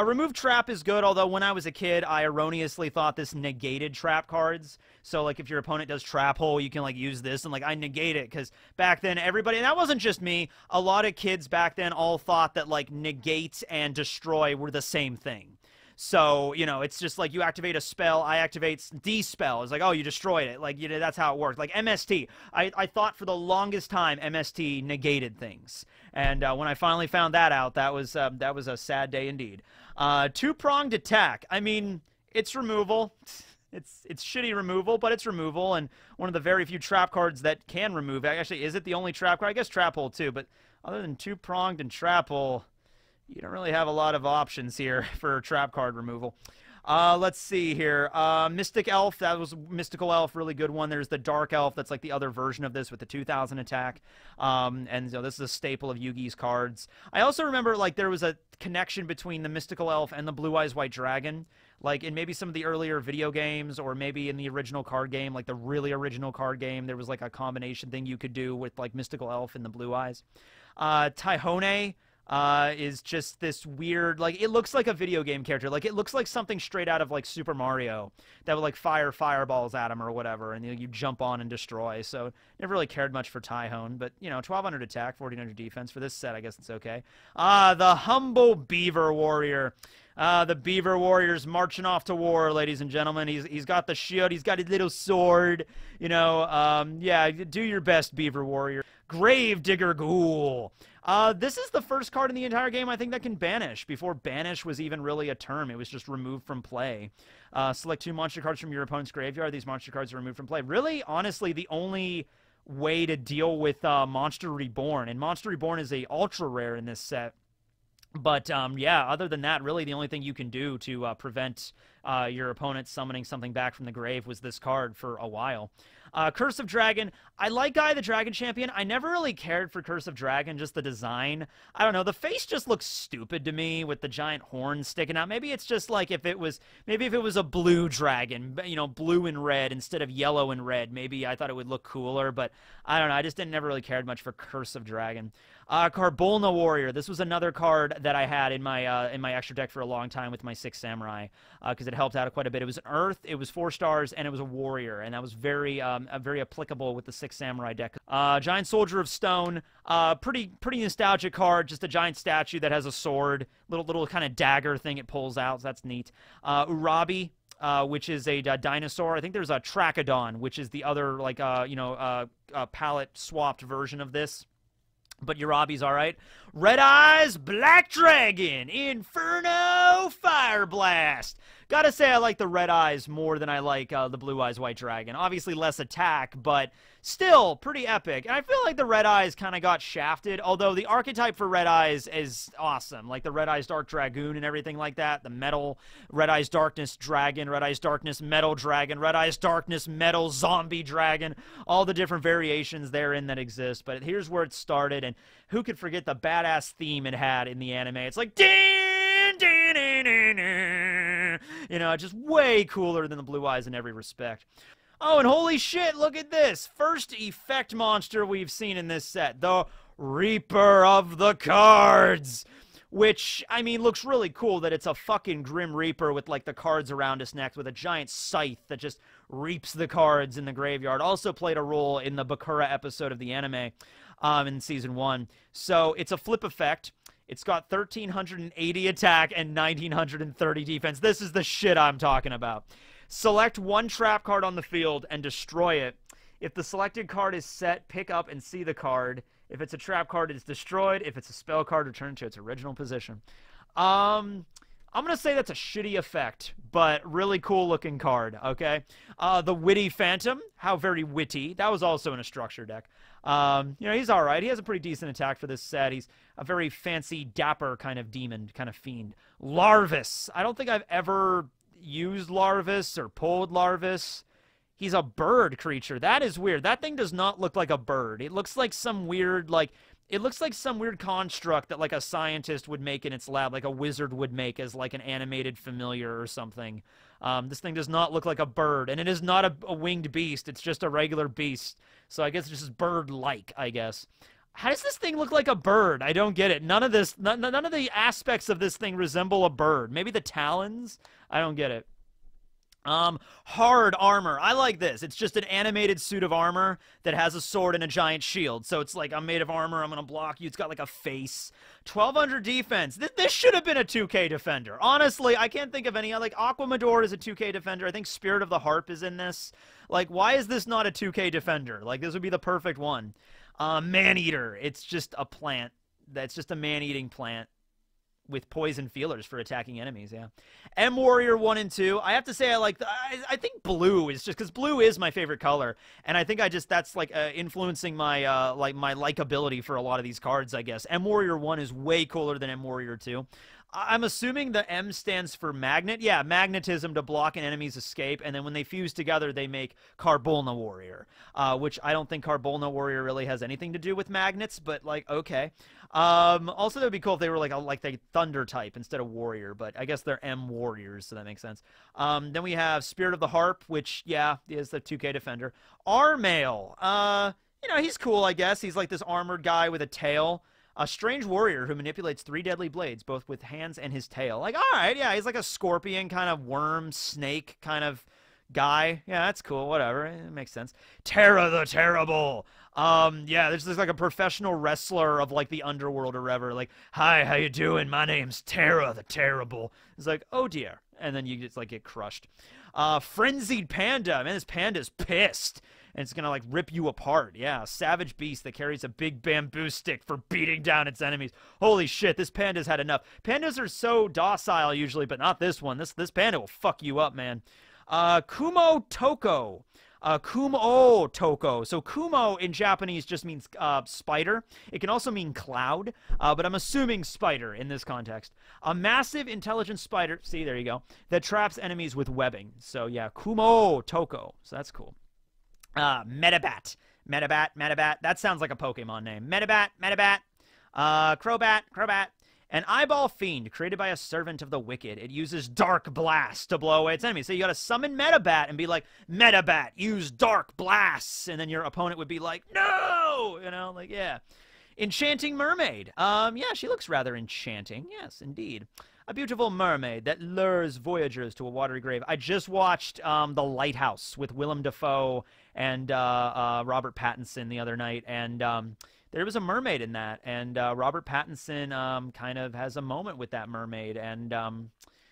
Remove Trap is good, although when I was a kid, I erroneously thought this negated trap cards. So, like, if your opponent does Trap Hole, you can, like, use this, and, like, I negate it, because back then, everybody, and that wasn't just me, a lot of kids back then all thought that, like, negate and destroy were the same thing. So, you know, it's just like you activate a spell, I activate D-spell. It's like, oh, you destroyed it. Like, you know, that's how it worked. Like MST. I thought for the longest time MST negated things. And when I finally found that out, that was a sad day indeed. Two-pronged attack. I mean, it's removal. It's shitty removal, but it's removal. And one of the very few trap cards that can remove. Actually, is it the only trap card? I guess Trap Hole, too. But other than two-pronged and Trap Hole, you don't really have a lot of options here for trap card removal. Let's see here. Mystic Elf, that was Mystical Elf, really good one. There's the Dark Elf, that's like the other version of this with the 2000 attack. And so this is a staple of Yugi's cards. I also remember, like, there was a connection between the Mystical Elf and the Blue Eyes White Dragon. Like, in maybe some of the earlier video games, or maybe in the original card game, like the really original card game, there was, like, a combination thing you could do with, like, Mystical Elf and the Blue Eyes. Tyhone is just this weird, like, it looks like a video game character. Like, it looks like something straight out of, like, Super Mario that would, like, fire fireballs at him or whatever, and you jump on and destroy. So, never really cared much for Tyhone, but, you know, 1200 attack, 1400 defense. For this set, I guess it's okay. The Humble Beaver Warrior. The Beaver Warrior's marching off to war, ladies and gentlemen. He's got the shield, he's got his little sword, you know, yeah, do your best, Beaver Warrior. Gravedigger Ghoul. This is the first card in the entire game, I think, that can banish. Before banish was even really a term, it was just removed from play. Select 2 monster cards from your opponent's graveyard. These monster cards are removed from play. Really, honestly, the only way to deal with Monster Reborn, and Monster Reborn is a ultra rare in this set. But, yeah, other than that, really the only thing you can do to prevent your opponent summoning something back from the grave was this card for a while. Curse of Dragon. I like Guy the Dragon Champion. I never really cared for Curse of Dragon, just the design. I don't know, the face just looks stupid to me with the giant horns sticking out. Maybe it's just like maybe if it was a blue dragon, you know, blue and red instead of yellow and red, maybe I thought it would look cooler, but I don't know, I just never really cared much for Curse of Dragon. Carbolna Warrior. This was another card that I had in my extra deck for a long time with my 6 Samurai, because it helped out quite a bit. It was an Earth, it was 4 stars, and it was a Warrior, and that was very applicable with the 6 Samurai deck. Giant Soldier of Stone. Pretty nostalgic card. Just a giant statue that has a sword, little kind of dagger thing it pulls out. So that's neat. Urabi. Which is a dinosaur. I think there's a Trachodon, which is the other, like, palette swapped version of this. But Urabi's alright. Red Eyes Black Dragon. Inferno Fire Blast. Gotta say I like the Red Eyes more than I like the Blue Eyes White Dragon. Obviously less attack, but still pretty epic. And I feel like the Red Eyes kind of got shafted, although the archetype for Red Eyes is awesome. Like the Red Eyes Dark Dragoon and everything like that. The metal Red Eyes Darkness Dragon, Red Eyes Darkness Metal Dragon, Red Eyes Darkness Metal Zombie Dragon. All the different variations therein that exist. But here's where it started, and who could forget the badass theme it had in the anime? It's like, you know, just way cooler than the Blue Eyes in every respect. Oh, and holy shit, look at this. First effect monster we've seen in this set. The Reaper of the Cards. Which, I mean, looks really cool that it's a fucking Grim Reaper with, like, the cards around his neck with a giant scythe that just reaps the cards in the graveyard. Also played a role in the Bakura episode of the anime in Season 1. So, it's a flip effect. It's got 1,380 attack and 1,930 defense. This is the shit I'm talking about. Select one trap card on the field and destroy it. If the selected card is set, pick up and see the card. If it's a trap card, it's destroyed. If it's a spell card, return it to its original position. I'm going to say that's a shitty effect, but really cool looking card, okay? The Witty Phantom. How very witty. That was also in a structure deck. You know, he's alright. He has a pretty decent attack for this set. He's a very fancy, dapper kind of demon, kind of fiend. Larvus. I don't think I've ever used Larvis or pulled Larvis. He's a bird creature. That is weird. That thing does not look like a bird. It looks like some weird, like, it looks like some weird construct that, like, a scientist would make in its lab, like a wizard would make as, like, an animated familiar or something. This thing does not look like a bird, and it is not a winged beast. It's just a regular beast. So I guess it's just bird-like, I guess. How does this thing look like a bird? I don't get it. None of the aspects of this thing resemble a bird. Maybe the talons? I don't get it. Hard armor. I like this. It's just an animated suit of armor that has a sword and a giant shield. So it's like, I'm made of armor, I'm gonna block you. It's got like a face. 1200 defense. This should have been a 2K defender. Honestly, I can't think of any. Like, Aquamador is a 2K defender. I think Spirit of the Harp is in this. Like, why is this not a 2K defender? Like, this would be the perfect one. Maneater. It's just a plant. That's just a man-eating plant with poison feelers for attacking enemies, yeah. M-Warrior 1 and 2. I have to say I think blue is just because blue is my favorite color, and I think that's like influencing my my likability for a lot of these cards, I guess. M-Warrior 1 is way cooler than M-Warrior 2. I'm assuming the M stands for magnet. Yeah, magnetism to block an enemy's escape, and then when they fuse together, they make Carbolna Warrior, which I don't think Carbolna Warrior really has anything to do with magnets, but, like, okay. Also, that would be cool if they were, like the Thunder type instead of Warrior, but I guess they're M Warriors, so that makes sense. Then we have Spirit of the Harp, which, yeah, is the 2K defender. Armail. You know, he's cool, I guess. He's like this armored guy with a tail. A strange warrior who manipulates 3 deadly blades, both with hands and his tail. Like, all right, yeah, he's like a scorpion kind of worm, snake kind of guy. Yeah, that's cool, whatever. It makes sense. Terra the Terrible. Yeah, this is like a professional wrestler of, like, the underworld or whatever. Like, hi, how you doing? My name's Terra the Terrible. It's like, oh, dear. And then you just, like, get crushed. Frenzied Panda. Man, this panda's pissed. And it's going to, like, rip you apart. Yeah, a savage beast that carries a big bamboo stick for beating down its enemies. Holy shit, this panda's had enough. Pandas are so docile usually, but not this one. This panda will fuck you up, man. Kumo Toko. Kumo Toko. So Kumo in Japanese just means spider. It can also mean cloud, but I'm assuming spider in this context. A massive intelligent spider, see, there you go, that traps enemies with webbing. So yeah, Kumo Toko. So that's cool. Metabat. Metabat. That sounds like a Pokemon name. Metabat. Crobat. An eyeball fiend created by a servant of the wicked. It uses Dark Blast to blow away its enemies. So you gotta summon Metabat and be like, Metabat, use Dark Blasts. And then your opponent would be like, no! You know, like, yeah. Enchanting Mermaid. Yeah, she looks rather enchanting. Yes, indeed. A beautiful mermaid that lures voyagers to a watery grave. I just watched The Lighthouse with Willem Dafoe and Robert Pattinson the other night, and there was a mermaid in that, and Robert Pattinson kind of has a moment with that mermaid, and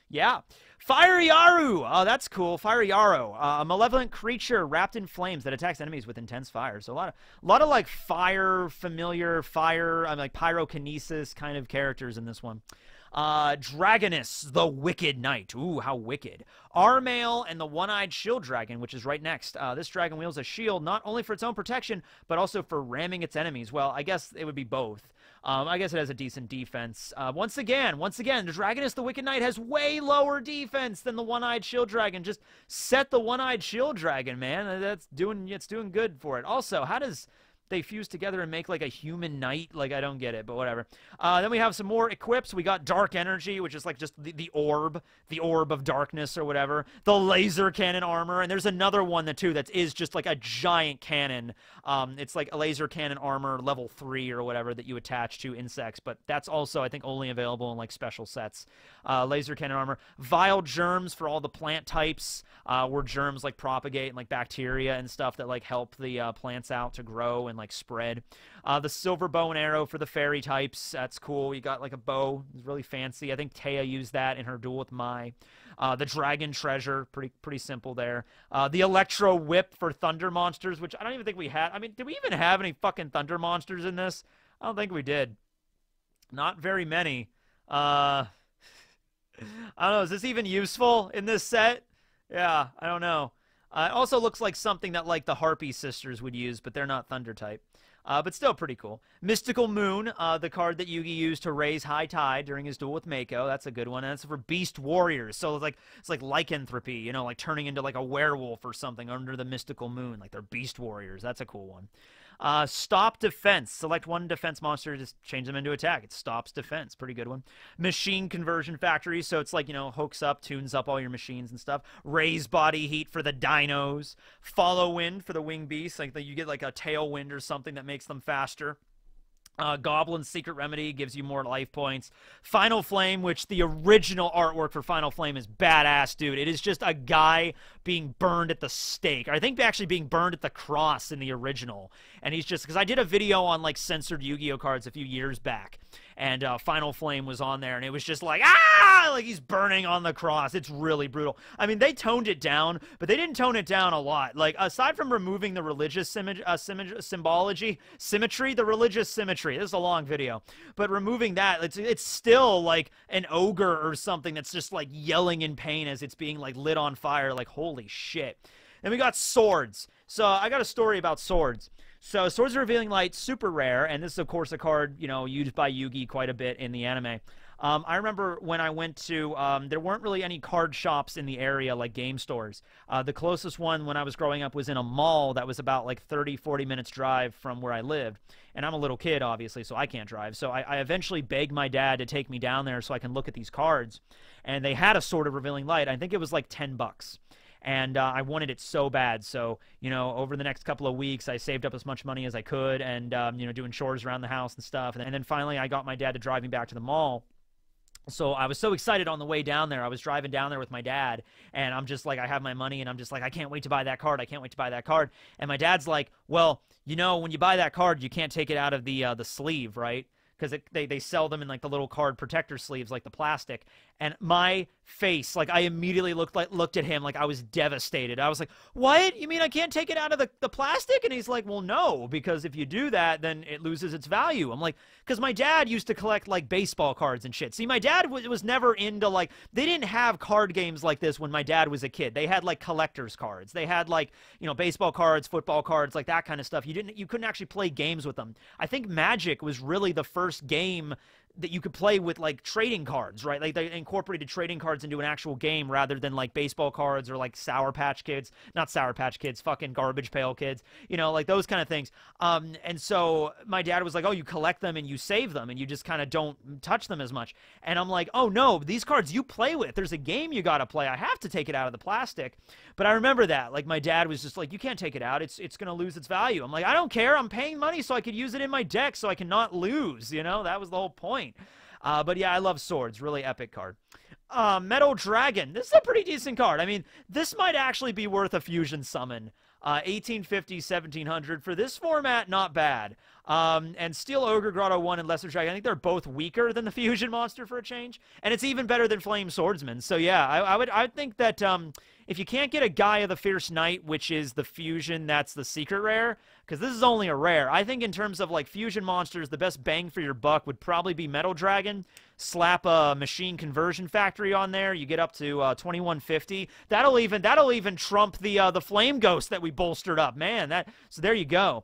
yeah. Fire Yaru! Oh, that's cool. Fire Yaru, a malevolent creature wrapped in flames that attacks enemies with intense fire. So a lot of like fire, familiar fire, like pyrokinesis kind of characters in this one. Dragoness, the Wicked Knight. Ooh, how wicked. Armail and the One-Eyed Shield Dragon, which is right next. This dragon wields a shield not only for its own protection, but also for ramming its enemies. Well, I guess it would be both. I guess it has a decent defense. Once again, the Dragoness, the Wicked Knight has way lower defense than the One-Eyed Shield Dragon. Just set the One-Eyed Shield Dragon, man. It's doing good for it. Also, how does they fuse together and make like a human knight? Like, I don't get it, but whatever. Then we have some more equips. We got Dark Energy, which is like just the orb of darkness or whatever. The laser cannon armor, and there's another one that is just like a giant cannon. It's like a laser cannon armor level 3 or whatever that you attach to insects, but that's also, I think, only available in like special sets. Laser cannon armor. Vile germs for all the plant types, where germs like propagate and like bacteria and stuff that like help the plants out to grow and like spread. The silver bow and arrow for the fairy types. That's cool. You got like a bow. It's really fancy. I think Taya used that in her duel with Mai. The dragon treasure. Pretty simple there. The electro whip for thunder monsters, which I don't even think we had. I mean, did we even have any fucking thunder monsters in this? I don't think we did. Not very many. I don't know. Is this even useful in this set? Yeah, I don't know. It also looks like something that like the Harpy sisters would use, but they're not Thunder type. But still pretty cool. Mystical Moon, the card that Yugi used to raise High Tide during his duel with Mako. That's a good one. And that's for Beast Warriors. So it's like lycanthropy, you know, like turning into like a werewolf or something under the Mystical Moon. Like they're Beast Warriors. That's a cool one. Stop Defense. Select one defense monster, just change them into attack. It stops defense. Pretty good one. Machine Conversion Factory. So it's like, you know, hooks up, tunes up all your machines and stuff. Raise Body Heat for the dinos. Follow Wind for the wing beasts. Like you get like a tailwind or something that makes them faster. Goblin's Secret Remedy gives you more life points. Final Flame, which the original artwork for Final Flame is badass, dude. It is just a guy being burned at the stake. I think actually being burned at the cross in the original. And he's just, because I did a video on like censored Yu-Gi-Oh cards a few years back. And Final Flame was on there, and it was just like, ah! Like he's burning on the cross. It's really brutal. I mean, they toned it down, but they didn't tone it down a lot. Like, aside from removing the religious symmetry, the religious symmetry. This is a long video. But removing that, it's still like an ogre or something that's just like yelling in pain as it's being like lit on fire. Like, holy shit. Then we got swords. So I got a story about swords. So Swords of Revealing Light, super rare, and this is, of course, a card, you know, used by Yugi quite a bit in the anime. I remember when I went to, there weren't really any card shops in the area, like game stores. The closest one when I was growing up was in a mall that was about like 30, 40 minutes drive from where I lived. And I'm a little kid, obviously, so I can't drive. So I eventually begged my dad to take me down there so I can look at these cards. And they had a Sword of Revealing Light. I think it was like $10. And I wanted it so bad. So, you know, over the next couple of weeks, I saved up as much money as I could and, you know, doing chores around the house and stuff. And then finally, I got my dad to drive me back to the mall. So I was so excited on the way down there. I was driving down there with my dad, and I'm just like, I have my money, and I'm just like, I can't wait to buy that card. I can't wait to buy that card. And my dad's like, well, you know, when you buy that card, you can't take it out of the sleeve, right? Because they sell them in like the little card protector sleeves, like the plastic. And my face, like I immediately looked at him like I was devastated. I was like, what? You mean I can't take it out of the plastic? And he's like, well, no, because if you do that, then it loses its value. I'm like, because my dad used to collect like baseball cards and shit. See, my dad was never into like, they didn't have card games like this when my dad was a kid. They had like collector's cards. They had like, you know, baseball cards, football cards, like that kind of stuff. You couldn't actually play games with them. I think Magic was really the first game that you could play with like trading cards, right? Like they incorporated trading cards into an actual game rather than like baseball cards or like Sour Patch Kids, not Sour Patch Kids, fucking Garbage Pail Kids, you know, like those kind of things. And so my dad was like, oh, you collect them and you save them and you just kind of don't touch them as much. And I'm like, oh no, these cards you play with, there's a game you got to play. I have to take it out of the plastic. But I remember that, like my dad was just like, you can't take it out. It's going to lose its value. I'm like, I don't care. I'm paying money so I could use it in my deck so I can not lose, you know, that was the whole point. But yeah, I love swords. Really epic card. Metal Dragon. This is a pretty decent card. I mean, this might actually be worth a fusion summon. 1850, 1700. For this format, not bad. And Steel Ogre, Grotto 1, and Lesser Dragon, I think they're both weaker than the fusion monster for a change. And it's even better than Flame Swordsman. So yeah, I would think that if you can't get a Gaia the Fierce Knight, which is the fusion, that's the secret rare, because this is only a rare. I think in terms of like fusion monsters, the best bang for your buck would probably be Metal Dragon. Slap a Machine Conversion Factory on there, you get up to 2150. That'll even trump the Flame Ghost that we bolstered up, man. So there you go.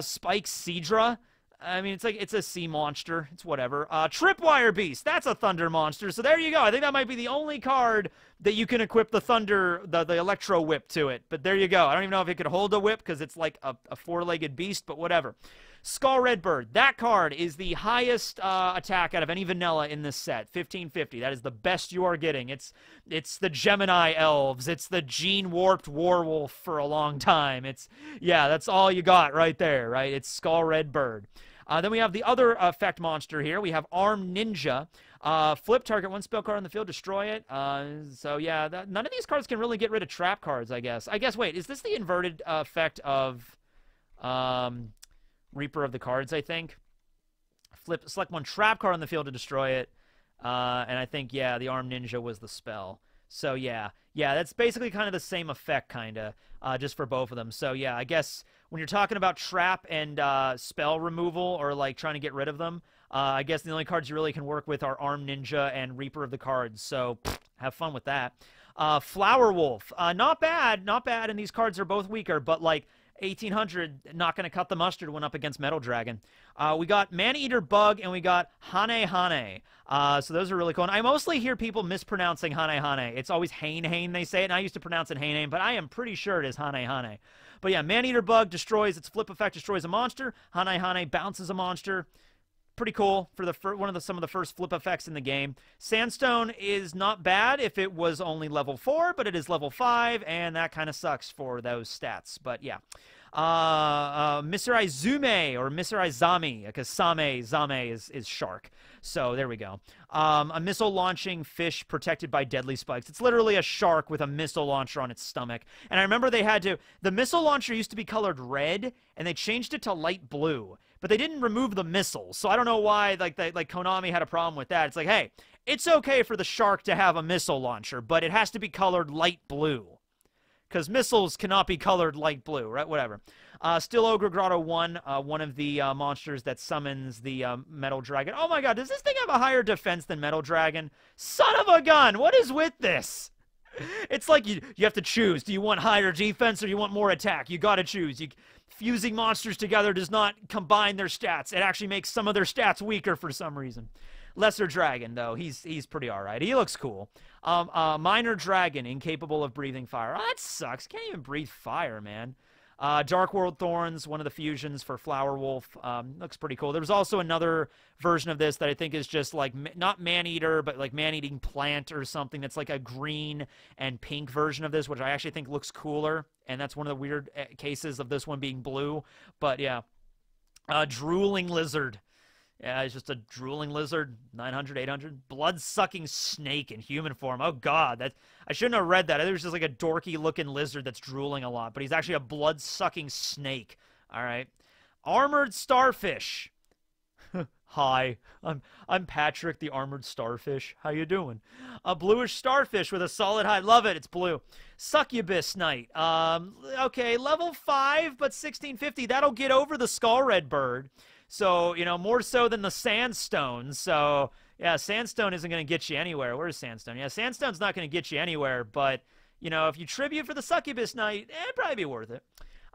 Spike Seadra. I mean, it's a sea monster. It's whatever. Tripwire Beast. That's a thunder monster. So there you go. I think that might be the only card that you can equip the thunder, the electro whip to it. But there you go. I don't even know if it could hold a whip because it's like a four-legged beast, but whatever. Skull Red Bird. That card is the highest attack out of any vanilla in this set. 1550. That is the best you are getting. It's the Gemini Elves. It's the Gene Warped Warwolf for a long time. Yeah, that's all you got right there, right? It's Skull Red Bird. Then we have the other effect monster here. We have Arm Ninja. Flip target one spell card on the field, destroy it. So yeah, none of these cards can really get rid of trap cards, I guess. Wait, is this the inverted effect of Reaper of the Cards, I think? Select one trap card on the field to destroy it. And I think, yeah, the Arm Ninja was the spell. So yeah, that's basically kind of the same effect, kind of, just for both of them. So yeah, I guess when you're talking about trap and spell removal or like trying to get rid of them, I guess the only cards you really can work with are Arm Ninja and Reaper of the Cards. So have fun with that. Flower Wolf, not bad, and these cards are both weaker, but like 1800, not going to cut the mustard, went up against Metal Dragon. We got Maneater Bug, and we got Hane Hane. So those are really cool. And I mostly hear people mispronouncing Hane Hane. It's always Hane Hane, they say it, and I used to pronounce it Hane Hane, but I am pretty sure it is Hane Hane. But yeah, Maneater Bug destroys, its flip effect destroys a monster. Hane Hane bounces a monster. Pretty cool for the some of the first flip effects in the game. Sandstone is not bad if it was only level 4, but it is level 5, and that kind of sucks for those stats. But yeah. Misurai Zume or Misurai Zami, because Zame is shark. So there we go. A missile launching fish protected by deadly spikes. It's literally a shark with a missile launcher on its stomach. And I remember the missile launcher used to be colored red, and they changed it to light blue. But they didn't remove the missiles, so I don't know why like Konami had a problem with that. It's like, hey, it's okay for the shark to have a missile launcher, but it has to be colored light blue. Because missiles cannot be colored light blue, right? Whatever. Still Ogre Grotto 1, one of the monsters that summons the Metal Dragon. Oh my god, does this thing have a higher defense than Metal Dragon? Son of a gun, what is with this? It's like you have to choose. Do you want higher defense or you want more attack? You gotta choose. Fusing monsters together does not combine their stats. It actually makes some of their stats weaker for some reason. Lesser Dragon, though, he's pretty alright. He looks cool. Minor Dragon, incapable of breathing fire. Oh, that sucks. Can't even breathe fire, man. Dark World Thorns, one of the fusions for Flower Wolf. Looks pretty cool. There was also another version of this that I think is just like, not Maneater, but like Man-Eating Plant or something. That's like a green and pink version of this, which I actually think looks cooler. And that's one of the weird cases of this one being blue. But yeah. Drooling Lizard. Yeah, it's just a drooling lizard, 900, 800. Blood-sucking snake in human form. Oh, God. I shouldn't have read that. I think it was just like a dorky-looking lizard that's drooling a lot. But he's actually a blood-sucking snake. All right. Armored Starfish. Hi. I'm Patrick, the Armored Starfish. How you doing? A bluish starfish with a solid hide. Love it. It's blue. Succubus Knight. Okay, level 5, but 1650. That'll get over the Skull Red Bird. So, you know, more so than the Sandstone. So, yeah, Sandstone isn't going to get you anywhere. Where's Sandstone? Yeah, Sandstone's not going to get you anywhere. But, you know, if you tribute for the Succubus Knight, it'd probably be worth it.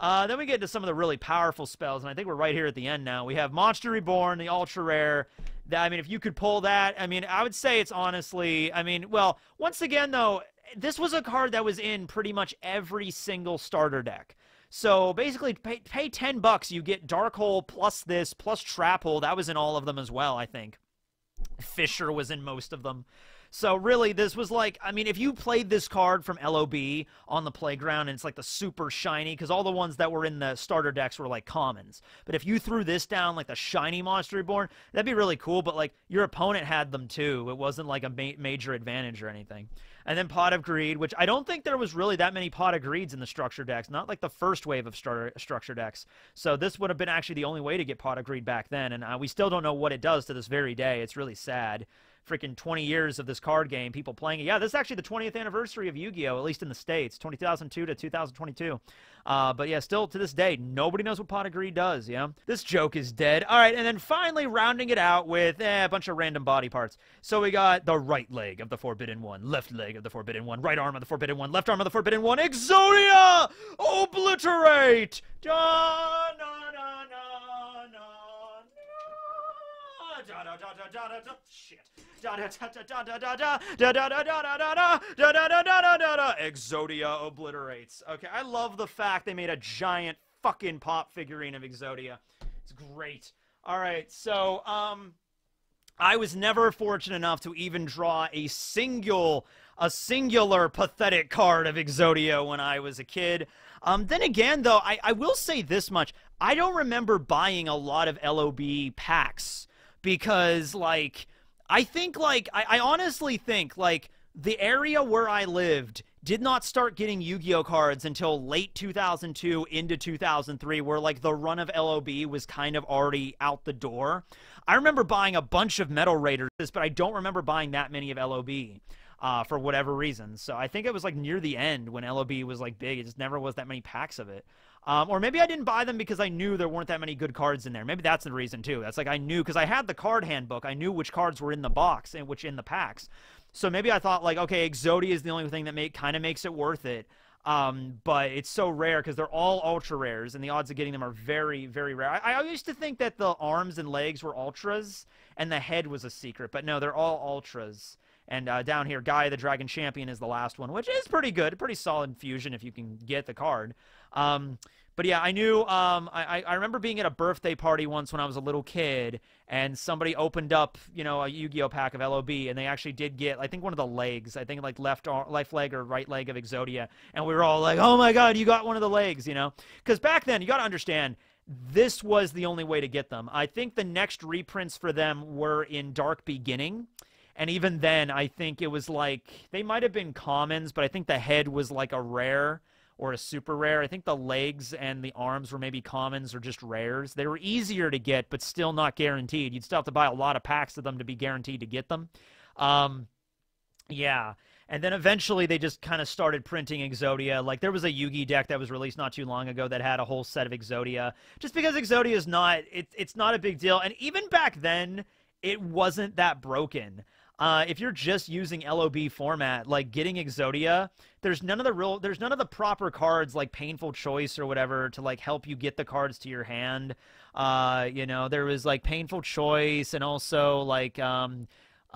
Then we get to some of the really powerful spells, and I think we're right here at the end now. We have Monster Reborn, the ultra rare. I mean, if you could pull that, I mean, I would say it's honestly, I mean, well, once again, though, this was a card that was in pretty much every single starter deck. So basically, pay $10, you get Dark Hole plus this, plus Trap Hole. That was in all of them as well, I think. Fisher was in most of them. So really, this was like, I mean, if you played this card from LOB on the playground, and it's like the super shiny, because all the ones that were in the starter decks were like commons. But if you threw this down, like the shiny Monster Reborn, that'd be really cool, but like your opponent had them too. It wasn't like a major advantage or anything. And then Pot of Greed, which I don't think there was really that many Pot of Greeds in the structure decks, not like the first wave of structure decks. So this would have been actually the only way to get Pot of Greed back then, and we still don't know what it does to this very day. It's really sad. Freaking 20 years of this card game, people playing it. Yeah, this is actually the 20th anniversary of Yu-Gi-Oh!, at least in the States, 2002 to 2022. But yeah, still to this day, nobody knows what Pot of Greed does, yeah? This joke is dead. All right, and then finally rounding it out with a bunch of random body parts. So we got the right leg of the Forbidden One, left leg of the Forbidden One, right arm of the Forbidden One, left arm of the Forbidden One, Exodia! Obliterate! Shit. Exodia obliterates. Okay, I love the fact they made a giant fucking pop figurine of Exodia. It's great. All right, so I was never fortunate enough to even draw a singular pathetic card of Exodia when I was a kid. Then again, though, I will say this much. I don't remember buying a lot of LOB packs because, like, I honestly think, like, the area where I lived did not start getting Yu-Gi-Oh cards until late 2002 into 2003, where, like, the run of LOB was kind of already out the door. I remember buying a bunch of Metal Raiders, but I don't remember buying that many of LOB. For whatever reason. So I think it was like near the end when LOB was like big. It just never was that many packs of it. Or maybe I didn't buy them because I knew there weren't that many good cards in there. Maybe that's the reason too. That's like I knew because I had the card handbook. I knew which cards were in the box and which in the packs. So maybe I thought like, okay, Exodia is the only thing that kind of makes it worth it. But it's so rare because they're all ultra rares, and the odds of getting them are very, very rare. I used to think that the arms and legs were ultras, and the head was a secret, but no, they're all ultras. And down here, Gaia the Dragon Champion is the last one, which is pretty good. Pretty solid fusion if you can get the card. But yeah, I knew, I remember being at a birthday party once when I was a little kid, and somebody opened up, you know, a Yu-Gi-Oh pack of LOB, and they actually did get, I think, one of the legs. I think, like, left leg or right leg of Exodia. And we were all like, oh my god, you got one of the legs, you know? Because back then, you got to understand, this was the only way to get them. I think the next reprints for them were in Dark Beginning. And even then, I think it was like, they might have been commons, but I think the head was like a rare or a super rare. I think the legs and the arms were maybe commons or just rares. They were easier to get, but still not guaranteed. You'd still have to buy a lot of packs of them to be guaranteed to get them. Yeah. And then eventually they just kind of started printing Exodia. Like, there was a Yugi deck that was released not too long ago that had a whole set of Exodia. Just because Exodia is not, it's not a big deal. And even back then, it wasn't that broken. If you're just using LOB format, like getting Exodia, there's none of the proper cards like Painful Choice or whatever to like help you get the cards to your hand. You know, there was like Painful Choice and also like,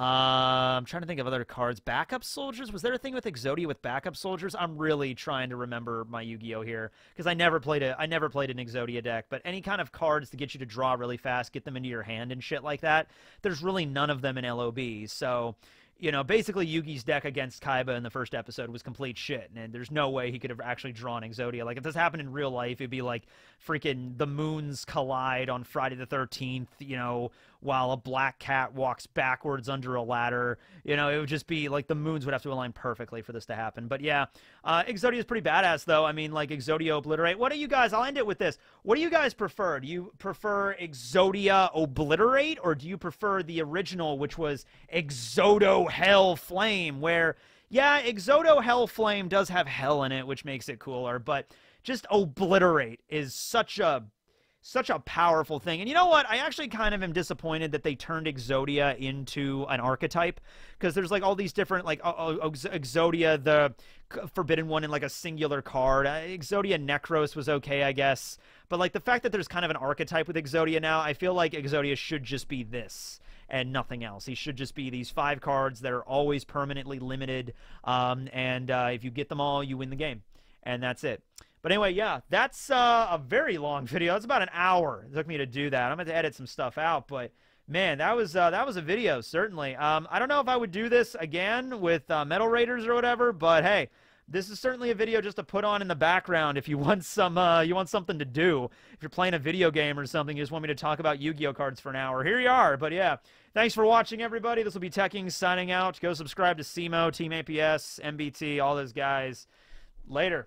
I'm trying to think of other cards. Backup Soldiers? Was there a thing with Exodia with Backup Soldiers? I'm really trying to remember my Yu-Gi-Oh here because I never played an Exodia deck. But any kind of cards to get you to draw really fast, get them into your hand and shit like that, there's really none of them in LOB. So, you know, basically Yugi's deck against Kaiba in the first episode was complete shit, and there's no way he could have actually drawn Exodia. Like, if this happened in real life, it'd be like freaking the moons collide on Friday the 13th, you know, while a black cat walks backwards under a ladder. You know, it would just be like the moons would have to align perfectly for this to happen. But yeah, Exodia is pretty badass, though. I mean, like, Exodia Obliterate. What do you guys, I'll end it with this. What do you guys prefer? Do you prefer Exodia Obliterate, or do you prefer the original, which was Exodo Hell Flame, where, yeah, Exodo Hell Flame does have hell in it, which makes it cooler, but just Obliterate is such a powerful thing. And you know what? I actually kind of am disappointed that they turned Exodia into an archetype, because there's like all these different, like, Exodia, the Forbidden One, in like a singular card. Exodia Necros was okay, I guess. But like the fact that there's kind of an archetype with Exodia now, I feel like Exodia should just be this and nothing else. He should just be these 5 cards that are always permanently limited. If you get them all, you win the game. And that's it. But anyway, yeah, that's a very long video. It's about an hour it took me to do that. I'm going to edit some stuff out, but man, that was a video, certainly. I don't know if I would do this again with Metal Raiders or whatever, but hey, this is certainly a video just to put on in the background if you want something to do. If you're playing a video game or something, you just want me to talk about Yu-Gi-Oh cards for an hour. Here you are. But yeah, thanks for watching, everybody. This will be Tekking signing out. Go subscribe to SEMO, Team APS, MBT, all those guys. Later.